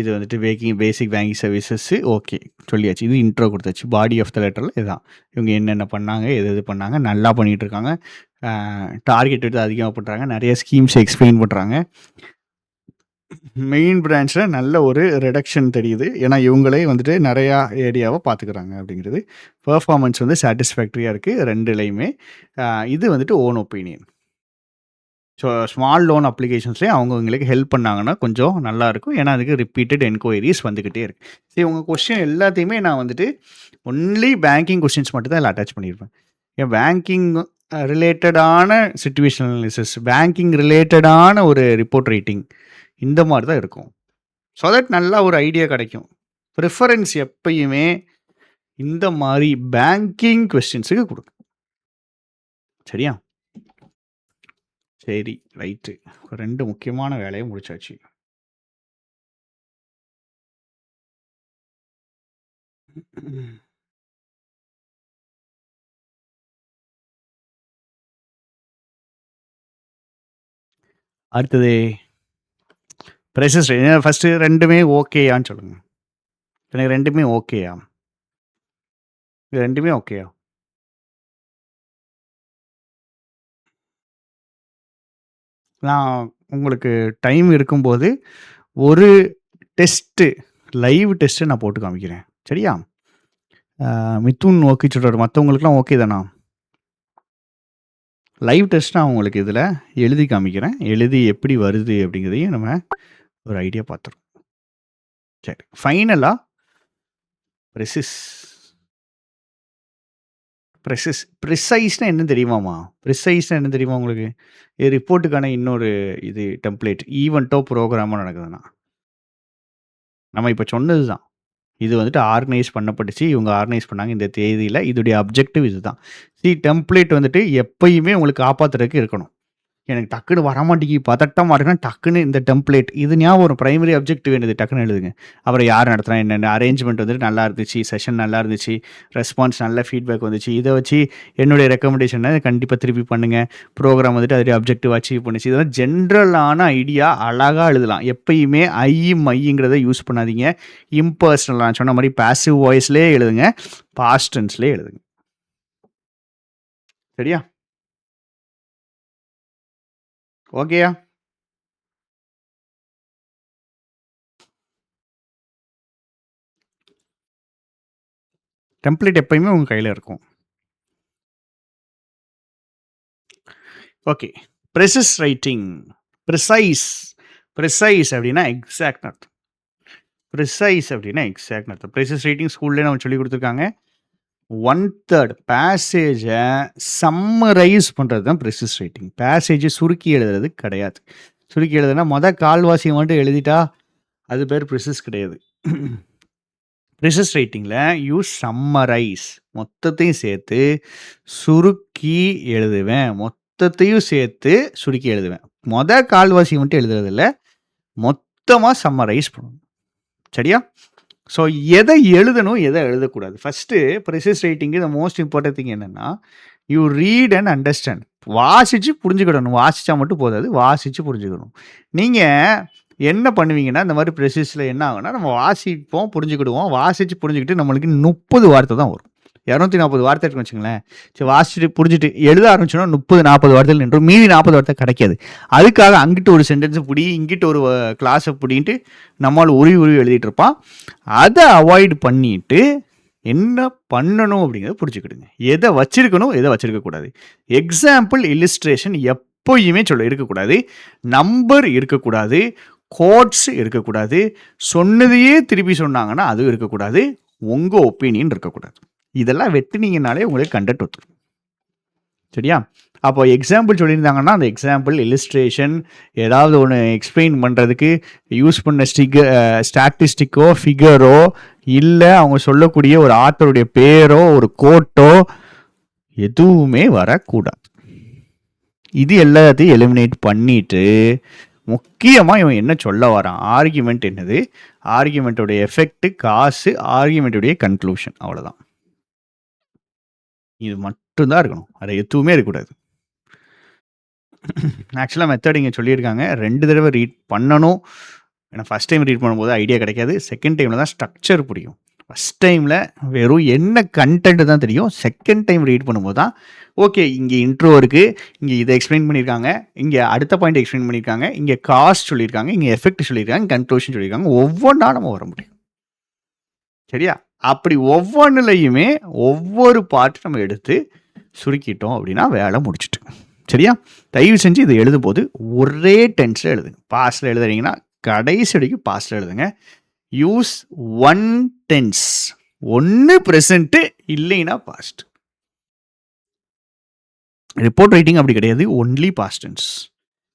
இது வந்துட்டு பேசிக் பேங்கிங் சர்வீசஸ் ஓகே சொல்லியாச்சு. இது இன்ட்ரோ குடுத்தாச்சு. பாடி ஆஃப் த லெட்டர்ல இதுதான். இவங்க என்னென்ன பண்ணாங்க, எது பண்ணாங்க, நல்லா பண்ணிட்டு இருக்காங்க. டார்கெட் எடுத்து அதிகமா பண்றாங்க. நெறைய ஸ்கீம்ஸ் எக்ஸ்பிளைன் பண்றாங்க. மெயின் பிரான்ச்ல நல்ல ஒரு ரிடக்ஷன் தெரியுது. ஏன்னா இவங்களே வந்துட்டு நெறையா ஏரியாவ பார்த்துக்கிறாங்க அப்படிங்கிறது. பெர்ஃபார்மன்ஸ் வந்து சாட்டிஸ்ஃபேக்டரியா இருக்கு 2லயுமே. இது வந்துட்டு own opinion. So small loan அப்ளிகேஷன்ஸ்லேயும் அவங்கவங்களுக்கு ஹெல்ப் பண்ணாங்கன்னா கொஞ்சம் நல்லாயிருக்கும். ஏன்னா அதுக்கு ரிப்பீட்டட் என்கொயரிஸ் வந்துக்கிட்டே இருக்கு. சரி உங்கள் கொஸ்டின் எல்லாத்தையுமே நான் வந்துட்டு ஒன்லி பேங்கிங் கொஸ்டின்ஸ் மட்டும் தான் இதில் அட்டாச் பண்ணியிருப்பேன். ஏன் பேங்கிங் ரிலேட்டடான சிச்சுவேஷனல் அனாலிசிஸ், பேங்கிங் ரிலேட்டடான ஒரு ரிப்போர்ட் ரைட்டிங் இந்த மாதிரி தான் இருக்கும். ஸோ தட் நல்லா ஒரு ஐடியா கிடைக்கும். ப்ரிஃபரன்ஸ் எப்பயுமே இந்த மாதிரி பேங்கிங் கொஸ்டின்ஸுக்கு கொடுக்கும். சரியா? சரி ரைட்டு. 2 முக்கியமான வேலையை முடிச்சாச்சு. அடுத்தது ப்ரைஸஸ் ஃபஸ்ட்டு 2மே ஓகேயான்னு சொல்லுங்க. எனக்கு 2மே ஓகேயா? இது 2மே ஓகேயா? நான் உங்களுக்கு டைம் இருக்கும்போது ஒரு டெஸ்ட்டு லைவ் டெஸ்ட்டு நான் போட்டு காமிக்கிறேன். சரியா? மிதுன் ஓகே சொல்றாரு. மற்றவங்களுக்குலாம் ஓகே தானா? லைவ் டெஸ்ட் நான் உங்களுக்கு இதில் எழுதி காமிக்கிறேன். எழுதி எப்படி வருது அப்படிங்கிறதையும் நம்ம ஒரு ஐடியா பார்த்துருவோம். சரி ஃபைனலாக ப்ரிசைஸ்னா என்ன தெரியுமாம்மா? ப்ரிசைஸ்னா என்ன தெரியுமா உங்களுக்கு? இது ரிப்போர்ட்டுக்கான இன்னொரு இது டெம்ப்ளேட். ஈவெண்ட்டோ ப்ரோக்ராமோ நடக்குதுன்னா நம்ம இப்போ சொன்னது தான். இது வந்துட்டு ஆர்கனைஸ் பண்ணப்பட்டுச்சு. இவங்க ஆர்கனைஸ் பண்ணாங்க இந்த தேதியில். இதோடைய அப்ஜெக்டிவ் இதுதான். டெம்ப்ளேட் வந்துட்டு எப்பயுமே உங்களுக்கு காப்பாற்றுறதுக்கு இருக்கணும். எனக்கு டக்குன்னு வரமாட்டேங்கி பதட்டமாக இருக்குன்னா டக்குன்னு இந்த டெம்ப்ளேட் இது ஞாபகம் வரும். பிரைமரி அப்ஜெக்டிவ் என்னது டக்குன்னு எழுதுங்க. அப்புறம் யார் நடத்துனா என்னென்ன அரேஞ்ச்மெண்ட் வந்துட்டு நல்லா இருந்துச்சு, செஷன் நல்லா இருந்துச்சு, ரெஸ்பான்ஸ் நல்ல ஃபீட்பேக் வந்துச்சு. இதை வச்சு என்னுடைய ரெக்கமெண்டேஷனை கண்டிப்பாக திருப்பி பண்ணுங்கள். ப்ரோக்ராம் வந்துட்டு அதோடைய அப்ஜெக்டிவ் அச்சீவ் பண்ணிச்சு. இதெல்லாம் ஜென்ரலான ஐடியா அழகாக எழுதலாம். எப்பயுமே மைங்கிறத யூஸ் பண்ணாதீங்க. இம்பர்சனல் நான் சொன்ன மாதிரி பாசிவ் வாய்ஸ்லேயே எழுதுங்க, பாஸ்ட் டென்ஸ்லேயே எழுதுங்க. சரியா? ஓகேயா? டெம்ப்ளேட் எப்பயுமே உங்கள் கையில் இருக்கும். Okay precis writing. ப்ரிசைஸ் அப்படின்னா எக்ஸாக்ட் அர்த்தம். ப்ரெசஸ் ரைட்டிங் ஸ்கூல்லே நம்ம சொல்லி கொடுத்துருக்காங்க. 1/3 பேசேஜை சம்மரைஸ் பண்ணுறது தான் ப்ரெசஸ் ரைட்டிங். பேசேஜை சுருக்கி எழுதுறது கிடையாது. சுருக்கி எழுதுனா கால்வாசியை மட்டும் எழுதிட்டா அது பேர் ப்ரெசஸ் கிடையாது. ப்ரெசஸ் ரைட்டிங்கில் யூ சம்மரைஸ். மொத்தத்தையும் சேர்த்து சுருக்கி எழுதுவேன். மொத்தத்தையும் சேர்த்து சுருக்கி எழுதுவேன். கால்வாசி மட்டும் எழுதுறதில்ல, மொத்தமாக சம்மரைஸ் பண்ணணும். சரியா? ஸோ எதை எழுதணும், எதை எழுதக்கூடாது. ஃபஸ்ட்டு ப்ரெசஸ் ரைட்டிங்கு த மோஸ்ட் இம்பார்ட்டன்ட் திங் என்னென்னா யூ ரீட் அண்ட் அண்டர்ஸ்டாண்ட். வாசித்து புரிஞ்சுக்கிடணும். வாசித்தா மட்டும் போதாது, வாசித்து புரிஞ்சுக்கணும். நீங்கள் என்ன பண்ணுவீங்கன்னா இந்த மாதிரி ப்ரெசஸில் என்ன ஆகும்னா நம்ம வாசிப்போம், புரிஞ்சுக்கிடுவோம். வாசித்து புரிஞ்சுக்கிட்டு நம்மளுக்கு 30 வார்த்தை தான் வரும். 240 வார்த்தை இருக்குன்னு வச்சுங்களேன். சரி வாசிச்சுட்டு புரிஞ்சுட்டு எழுத ஆரம்பிச்சோன்னா 30-40 வார்த்தைகள் நின்றும். மீதி 40 வார்த்தை கிடைக்காது. அதுக்காக அங்கிட்டு ஒரு சென்டென்ஸை பிடி, இங்கிட்டு ஒரு கிளாஸை பிடின்ட்டு நம்மளால் உருவி எழுதிட்டு இருப்பான். அதை அவாய்ட் பண்ணிட்டு என்ன பண்ணணும் அப்படிங்கிறத புரிஞ்சுக்கிடுங்க. எதை வச்சிருக்கணும், எதை வச்சிருக்கக்கூடாது. எக்ஸாம்பிள் இல்லுஸ்ட்ரேஷன் எப்போயுமே இருக்கக்கூடாது. நம்பர் இருக்கக்கூடாது. கோட்ஸ் இருக்கக்கூடாது. சொன்னதையே திருப்பி சொன்னாங்கன்னா அதுவும் இருக்கக்கூடாது. உங்கள் ஒப்பீனியன் இருக்கக்கூடாது. இதெல்லாம் வெட்டினீங்கனாலே உங்களுக்கு கண்டென்ட் ஒத்துரும். சரியா? அப்போ எக்ஸாம்பிள் சொல்லியிருந்தாங்கன்னா அந்த எக்ஸாம்பிள் இல்லுஸ்ட்ரேஷன் ஏதாவது ஒன்று எக்ஸ்பிளைன் பண்ணுறதுக்கு யூஸ் பண்ண ஸ்டாட்டிஸ்டிக்கோ ஃபிகரோ இல்லை அவங்க சொல்லக்கூடிய ஒரு ஆத்தருடைய பேரோ ஒரு கோட்டோ எதுவுமே வரக்கூடாது. இது எல்லாத்தையும் எலிமினேட் பண்ணிட்டு முக்கியமாக இவன் என்ன சொல்ல வரான், ஆர்கியூமெண்ட் என்னது, ஆர்கியூமெண்ட்டோடைய எஃபெக்ட், காசு, ஆர்கியூமெண்ட்டுடைய கன்க்ளூஷன், அவ்வளோதான். இது மட்டும்தான் இருக்கணும். அது எதுவுமே இருக்கக்கூடாது. ஆக்சுவலாக மெத்தட் இங்கே சொல்லியிருக்காங்க 2 தடவை ரீட் பண்ணணும். ஏன்னா ஃபஸ்ட் டைம் ரீட் பண்ணும்போது ஐடியா கிடைக்காது. செகண்ட் டைமில் தான் ஸ்ட்ரக்சர் புரியும். ஃபஸ்ட் டைமில் வெறும் என்ன கண்டென்ட் தான் தெரியும். செகண்ட் டைம் ரீட் பண்ணும்போது தான் ஓகே இங்கே இன்ட்ரோ இருக்குது, இங்கே இதை எக்ஸ்பிளைன் பண்ணியிருக்காங்க, இங்கே அடுத்த பாயிண்ட் எக்ஸ்பிளைன் பண்ணியிருக்காங்க, இங்கே காஸ்ட் சொல்லியிருக்காங்க, இங்கே எஃபெக்ட் சொல்லியிருக்காங்க, கன்க்ளூஷன் சொல்லியிருக்காங்க. ஒவ்வொன்றா நம்ம வர முடியும். சரியா? அப்படி ஒவ்வொன்றுலையுமே ஒவ்வொரு பார்ட் நம்ம எடுத்து சுருக்கிட்டோம் அப்படின்னா வேலை முடிச்சுட்டு. சரியா? தயவு செஞ்சு இதை எழுதும்போது ஒரே டென்ஸில் எழுதுங்க. பாஸ்டில் எழுதுறீங்கன்னா கடைசி வரைக்கும் பாஸ்டில் எழுதுங்க. Use one tense. ஒன்று ப்ரெசண்ட்டு, இல்லைன்னா பாஸ்ட். ரிப்போர்ட் ரைட்டிங் அப்படி கிடையாது. Only past tense.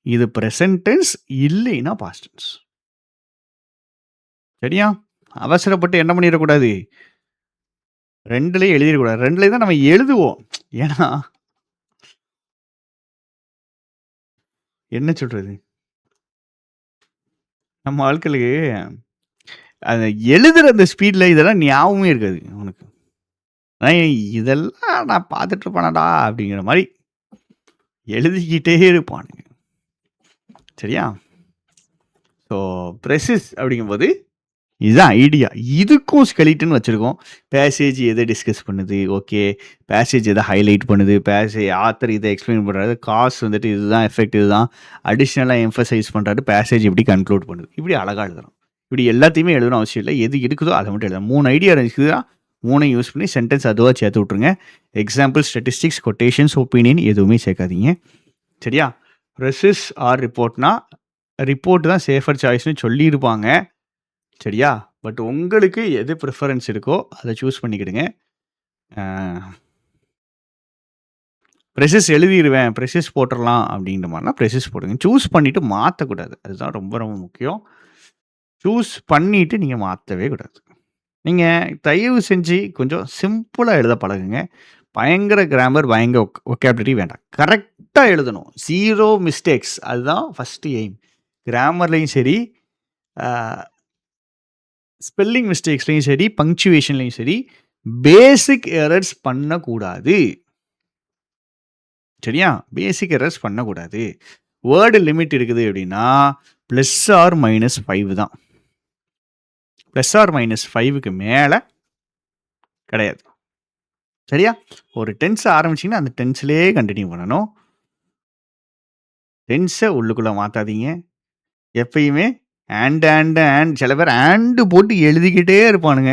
இது ப்ரெசன்ட் டென்ஸ், இல்லைன்னா பாஸ்ட் டென்ஸ். சரியா? அவசரப்பட்டு என்ன பண்ணிடக்கூடாது, 2லயே எழுதிடக்கூடாது. 2லயே தான் நம்ம எழுதுவோம். ஏன்னா என்ன சொல்றது, நம்ம ஆட்களுக்கு அந்த எழுதுகிற அந்த ஸ்பீடில் இதெல்லாம் ஞாபகமே இருக்காது உனக்கு. இதெல்லாம் நான் பார்த்துட்டு இருப்பானடா அப்படிங்கிற மாதிரி எழுதிக்கிட்டே இருப்பானுங்க. சரியா? ஸோ ப்ரெசிஸ் அப்படிங்கும்போது இதுதான் ஐடியா. இதுக்கும் ஸ்கெலிட்டன் வச்சுருக்கோம். பேசேஜ் எதை டிஸ்கஸ் பண்ணுது, ஓகே பேசேஜ் எதை ஹைலைட் பண்ணுது, ஆத்தர் இதை எக்ஸ்பிளைன் பண்ணுறாரு, காசு வந்துட்டு இதுதான் எஃபெக்ட், இதுதான் அடிஷ்னலாக எம்ஃபசைஸ் பண்ணுறாரு, பேசேஜ் எப்படி கன்க்ளூட் பண்ணுது, இப்படி அழகாக எழுதுறோம். இப்படி எல்லாத்தையுமே எழுதணும் அவசியம் இல்லை. எது இருக்குதோ அதை மட்டும் எழுதணும். 3 ஐடியா இருந்துச்சுன்னா 3 யூஸ் பண்ணி சென்டென்ஸ் அதுவாக சேர்த்து விட்ருங்க. எக்ஸாம்பிள், ஸ்டாட்டிஸ்டிக்ஸ், கொட்டேஷன்ஸ், ஒப்பீனியன் எதுவுமே சேர்க்காதீங்க. சரியா? ப்ரெசிஸ் ஆர் ரிப்போர்ட்னா ரிப்போர்ட் தான் சேஃபர் சாய்ஸ்னு சொல்லியிருப்பாங்க. சரியா? பட் உங்களுக்கு எது ப்ரிஃபரன்ஸ் இருக்கோ அதை சூஸ் பண்ணிக்கிடுங்க. ப்ரெசிஸ் எழுதிடுவேன், ப்ரெசிஸ் போட்டுடலாம் அப்படின்ற மாதிரினா ப்ரெசிஸ் போடுங்க. சூஸ் பண்ணிவிட்டு மாற்றக்கூடாது. அதுதான் ரொம்ப ரொம்ப முக்கியம். சூஸ் பண்ணிவிட்டு நீங்கள் மாற்றவே கூடாது. நீங்கள் தயவு செஞ்சு கொஞ்சம் சிம்பிளாக எழுத பழகுங்க. பயங்கர கிராமர், பயங்கர ஒக்காபுலரி வேண்டாம். கரெக்டாக எழுதணும். 0 மிஸ்டேக்ஸ். அதுதான் ஃபஸ்ட்டு எய்ம். கிராமர்லேயும் சரி, ஸ்பெல்லிங் மிஸ்டேக்ஸ்லையும் சரி, பங்க்சுவேஷன்லையும் சரி, பேசிக் எரர்ஸ் பண்ணக்கூடாது. சரியா? பேசிக் எரர்ஸ் பண்ணக்கூடாது. வேர்டு லிமிட் இருக்குது அப்படின்னா +or-5 தான். +or-5க்கு மேலே கிடையாது. சரியா? ஒரு டென்ஸ் ஆரம்பிச்சிங்கன்னா அந்த டென்ஸ்லேயே கண்டினியூ பண்ணணும். டென்ஸை உள்ளுக்குள்ளே மாற்றாதீங்க. எப்பயுமே அண்ட் சில பேர் போட்டு எழுதிக்கிட்டே இருப்பானுங்க.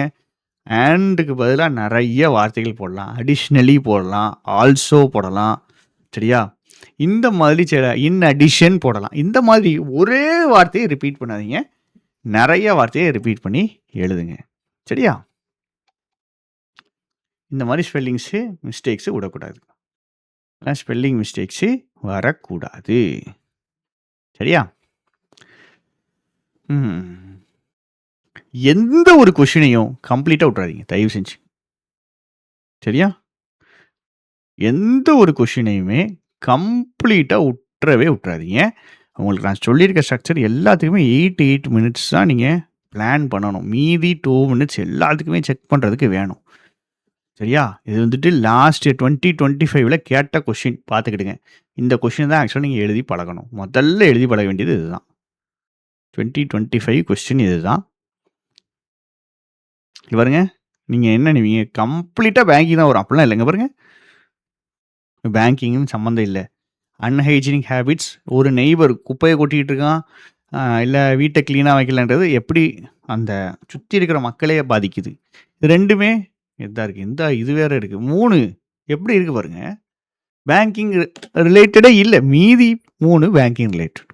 அண்டுக்கு பதிலாக நிறைய வார்த்தைகள் போடலாம். அடிஷ்னலி போடலாம், ஆல்சோ போடலாம். சரியா? இந்த மாதிரி இன் அடிஷன் போடலாம். இந்த மாதிரி ஒரே வார்த்தையை ரிப்பீட் பண்ணாதீங்க. நிறைய வார்த்தையை ரிப்பீட் பண்ணி எழுதுங்க. சரியா? இந்த மாதிரி ஸ்பெல்லிங்ஸு மிஸ்டேக்ஸு விடக்கூடாது. ஸ்பெல்லிங் மிஸ்டேக்ஸு வரக்கூடாது. சரியா? எந்த ஒரு கொஷினையும் கம்ப்ளீட்டாக விட்றாதீங்க தயவு செஞ்சு. சரியா? எந்த ஒரு கொஷினையுமே கம்ப்ளீட்டாக விட்டுறாதீங்க. உங்களுக்கு நான் சொல்லியிருக்க ஸ்ட்ரக்சர் எல்லாத்துக்குமே 8 மினிட்ஸ் தான் நீங்கள் பிளான் பண்ணணும். மீதி 2 மினிட்ஸ் எல்லாத்துக்குமே செக் பண்ணுறதுக்கு வேணும். சரியா? இது வந்துட்டு லாஸ்ட் 2025 கேட்ட கொஷின் பார்த்துக்கிடுங்க. இந்த கொஷின் தான் ஆக்சுவலாக நீங்கள் எழுதி பழகணும். முதல்ல எழுதி பழக வேண்டியது இதுதான். 2025 கொஸ்டின் இது தான். பாருங்க, நீங்கள் என்ன நீங்கள் கம்ப்ளீட்டாக பேங்கிங் தான் வரும். அப்படிலாம் இல்லைங்க. பாருங்க, பேங்கிங்கும் சம்மந்தம் இல்லை. அன்ஹைஜீனிக் ஹேபிட்ஸ், ஒரு நெய்பர் குப்பையை கொட்டிகிட்டு இருக்கான், இல்லை வீட்டை க்ளீனாக வைக்கலன்றது எப்படி அந்த சுற்றி இருக்கிற மக்களே பாதிக்குது. இது ரெண்டுமே இதாக இருக்குது. இது வேறு இருக்குது. 3 எப்படி இருக்குது பாருங்க. பேங்கிங் ரிலேட்டடே இல்லை, மீதி 3 பேங்கிங் ரிலேட்டட்.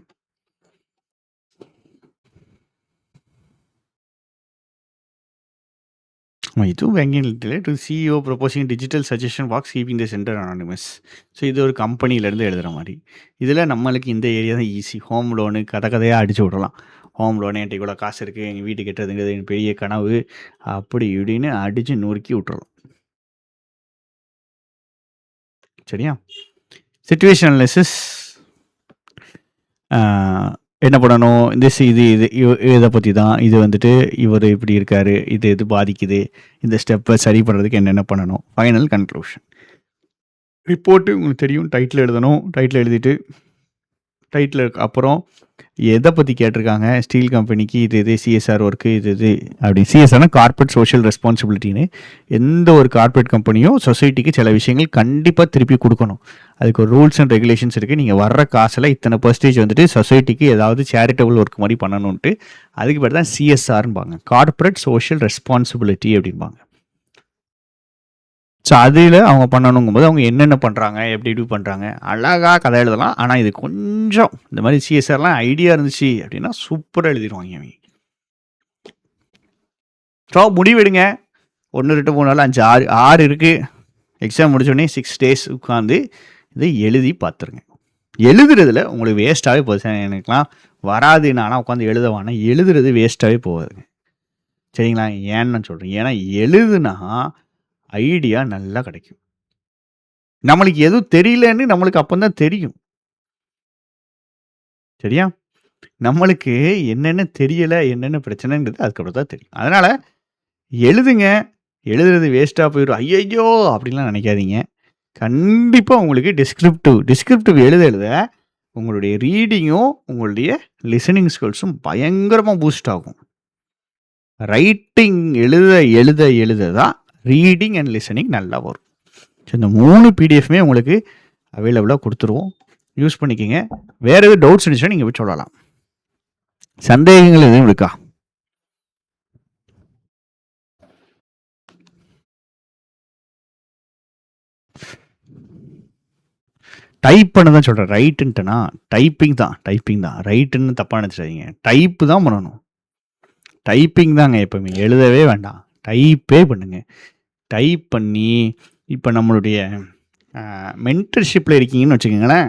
இதுவும் banking related. CEO proposing digital suggestion box keeping the centre anonymous. So இது ஒரு கம்பெனிலேருந்து எழுதுகிற மாதிரி. இதில் நம்மளுக்கு இந்த ஏரியா தான் ஈஸி. ஹோம் லோனு கதையாக அடித்து விடலாம். ஹோம் லோனு என்கிட்ட இவ்வளோ காசு இருக்குது, எங்கள் வீட்டு கட்டுறதுங்கிறது எங்கள் பெரிய கனவு, அப்படி இப்படின்னு அடித்து நொறுக்கி விட்டுறலாம். சரியா? சிச்சுவேஷன் அனாலிசிஸ் என்ன பண்ணணும்? இதை பற்றி தான். இது வந்துட்டு இவர் இப்படி இருக்கார், இது பாதிக்குது, இந்த ஸ்டெப்பை சரி பண்ணுறதுக்கு என்னென்ன பண்ணணும். Final conclusion. ரிப்போர்ட்டு உங்களுக்கு தெரியும், டைட்டில் எழுதணும். டைட்டில் எழுதிட்டு டைட்டில் அப்புறம் எதை பற்றி கேட்டிருக்காங்க, ஸ்டீல் கம்பெனிக்கு இது சிஎஸ்ஆர் ஒர்க்கு இது அப்படி. சிஎஸ்ஆர்னா கார்ப்பரேட் சோஷியல் ரெஸ்பான்சிபிலிட்டின்னு. எந்த ஒரு கார்ப்பரேட் கம்பெனியும் சொசைட்டிக்கு சில விஷயங்கள் கண்டிப்பாக திருப்பி கொடுக்கணும். அதுக்கு ஒரு ரூல்ஸ் அண்ட் ரெகுலேஷன்ஸ் இருக்குது. நீங்கள் வர்ற காசில் இத்தனை பர்சன்டேஜ் வந்துட்டு சொசைட்டிக்கு ஏதாவது சேரிட்டபிள் ஒர்க் மாதிரி பண்ணணுன்ட்டு. அதுக்கு பேர் தான் சிஎஸ்ஆர்ன்பாங்க, கார்ப்பரேட் சோஷியல் ரெஸ்பான்சிபிலிட்டி அப்படிம்பாங்க. ஸோ அதில் அவங்க பண்ணணுங்கும்போது அவங்க என்னென்ன பண்ணுறாங்க, எப்படி பண்ணுறாங்க, அழகாக கதை எழுதலாம். ஆனால் இது கொஞ்சம் இந்த மாதிரி சிஎஸ்ஆர்லாம் ஐடியா இருந்துச்சு அப்படின்னா சூப்பராக எழுதிடுவாங்க அவங்க. ஸோ முடிவெடுங்க. 1 2 3 4 5 6 இருக்குது. எக்ஸாம் முடிச்சோடனே 6 days உட்காந்து இதை எழுதி பார்த்துருங்க. எழுதுறதுல உங்களுக்கு வேஸ்ட்டாகவே போகுது. எனக்குலாம் வராது, நானாக உட்காந்து எழுதவானா, எழுதுறது வேஸ்ட்டாகவே போகாதுங்க. சரிங்களா? ஏன்னு நான் சொல்கிறேன். ஏன்னா எழுதுனா ஐடியா நல்லா கிடைக்கும். நம்மளுக்கு எதுவும் தெரியலன்னு நம்மளுக்கு அப்போ தான் தெரியும். சரியா? நம்மளுக்கு என்னென்ன தெரியலை, என்னென்ன பிரச்சனைன்றது அதுக்கப்புறம் தான் தெரியும். அதனால் எழுதுங்க. எழுதுறது வேஸ்ட்டாக போயிடும், ஐயையோ அப்படின்லாம் நினைக்காதீங்க. கண்டிப்பாக உங்களுக்கு டிஸ்கிரிப்டிவ் எழுத உங்களுடைய ரீடிங்கும் உங்களுடைய லிசனிங் ஸ்கில்ஸும் பயங்கரமாக பூஸ்ட் ஆகும். ரைட்டிங் எழுத தான் ரீடிங் அண்ட் லிசனிங் நல்லா வரும். ஸோ இந்த 3 பிடிஎஃப்மே உங்களுக்கு அவைலபிளாக கொடுத்துருவோம். யூஸ் பண்ணிக்கோங்க. வேறு எதுவும் டவுட்ஸ் இருந்துச்சுன்னா நீங்கள் போய் சொல்லலாம். சந்தேகங்கள் எதுவும் இருக்கா? டைப் பண்ண தான் சொல்கிறேன். ரைட்டுன்ட்டுனா டைப்பிங் தான். ரைட்டுன்னு தப்பாக நினச்சிடாதீங்க. டைப்பு தான் பண்ணணும். டைப்பிங் தாங்க எப்போவுமே. எழுதவே வேண்டாம், டைப்பே பண்ணுங்க. டைப் பண்ணி இப்போ நம்மளுடைய மென்டர்ஷிப்பில் இருக்கீங்கன்னு வச்சுக்கோங்களேன்,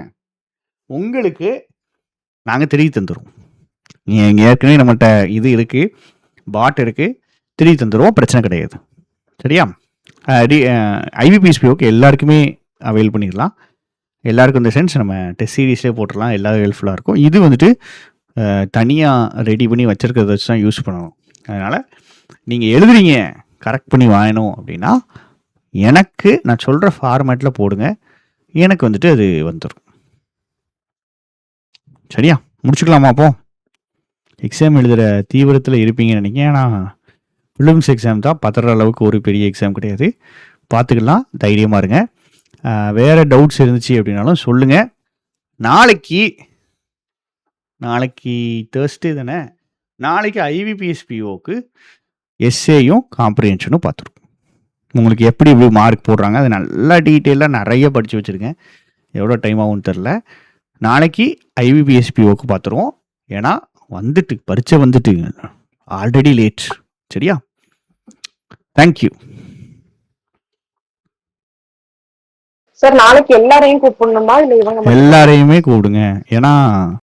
உங்களுக்கு நாங்கள் திருப்பி தந்துடுவோம். நீங்கள் ஏற்கனவே நம்மள்கிட்ட இது இருக்குது, பாட் இருக்குது, திருப்பி தந்துடுவோம், பிரச்சனை கிடையாது. சரியா? ஐபிபிஎஸ்பிஓக்கு எல்லாருக்குமே அவைல் பண்ணிடலாம். எல்லாருக்கும் இந்த சென்ஸ் நம்ம டெஸ்ட் சீரீஸ்லேயே போட்டுடலாம். எல்லாரும் ஹெல்ப்ஃபுல்லாக இருக்கும். இது வந்துட்டு தனியாக ரெடி பண்ணி வச்சுருக்கிறத வச்சு தான் யூஸ் பண்ணணும். அதனால் நீங்கள் எழுதுறீங்க, கரெக்ட் பண்ணி வாங்கணும் அப்படின்னா எனக்கு நான் சொல்கிற ஃபார்மேட்டில் போடுங்க. எனக்கு வந்துட்டு அது வந்துடும். சரியா? முடிச்சுக்கலாமா? அப்போ எக்ஸாம் எழுதுகிற தீவிரத்தில் இருப்பீங்கன்னு நினைக்கிறேன். ஏன்னா ஃபிலிம்ஸ் எக்ஸாம் தான், பத்துற அளவுக்கு ஒரு பெரிய எக்ஸாம் கிடையாது. பார்த்துக்கலாம், தைரியமாக இருங்க. வேறு டவுட்ஸ் இருந்துச்சு அப்படின்னாலும் சொல்லுங்கள். நாளைக்கு தேர்ஸ்டே தானே, நாளைக்கு ஐபிபிஎஸ்பிஓக்கு எஸ்ஏயும் காம்ப்ரிஹென்ஷனும் பார்த்துருக்கோம். உங்களுக்கு எப்படி மார்க் போடுறாங்க அது நல்லா டீட்டெயிலாக நிறைய படித்து வச்சுருக்கேன். எவ்வளோ டைம் ஆகும்னு தெரில. நாளைக்கு ஐபிபிஎஸ்பிஓக்கு பார்த்துருவோம். ஏன்னா பரீட்சை வந்துட்டு ஆல்ரெடி லேட். சரியா? Thank you sir. நாளைக்கு எல்லாரையும் கூப்பிடணுமா இல்லை இவங்க எல்லாரையுமே கூப்பிடுங்க. ஏன்னா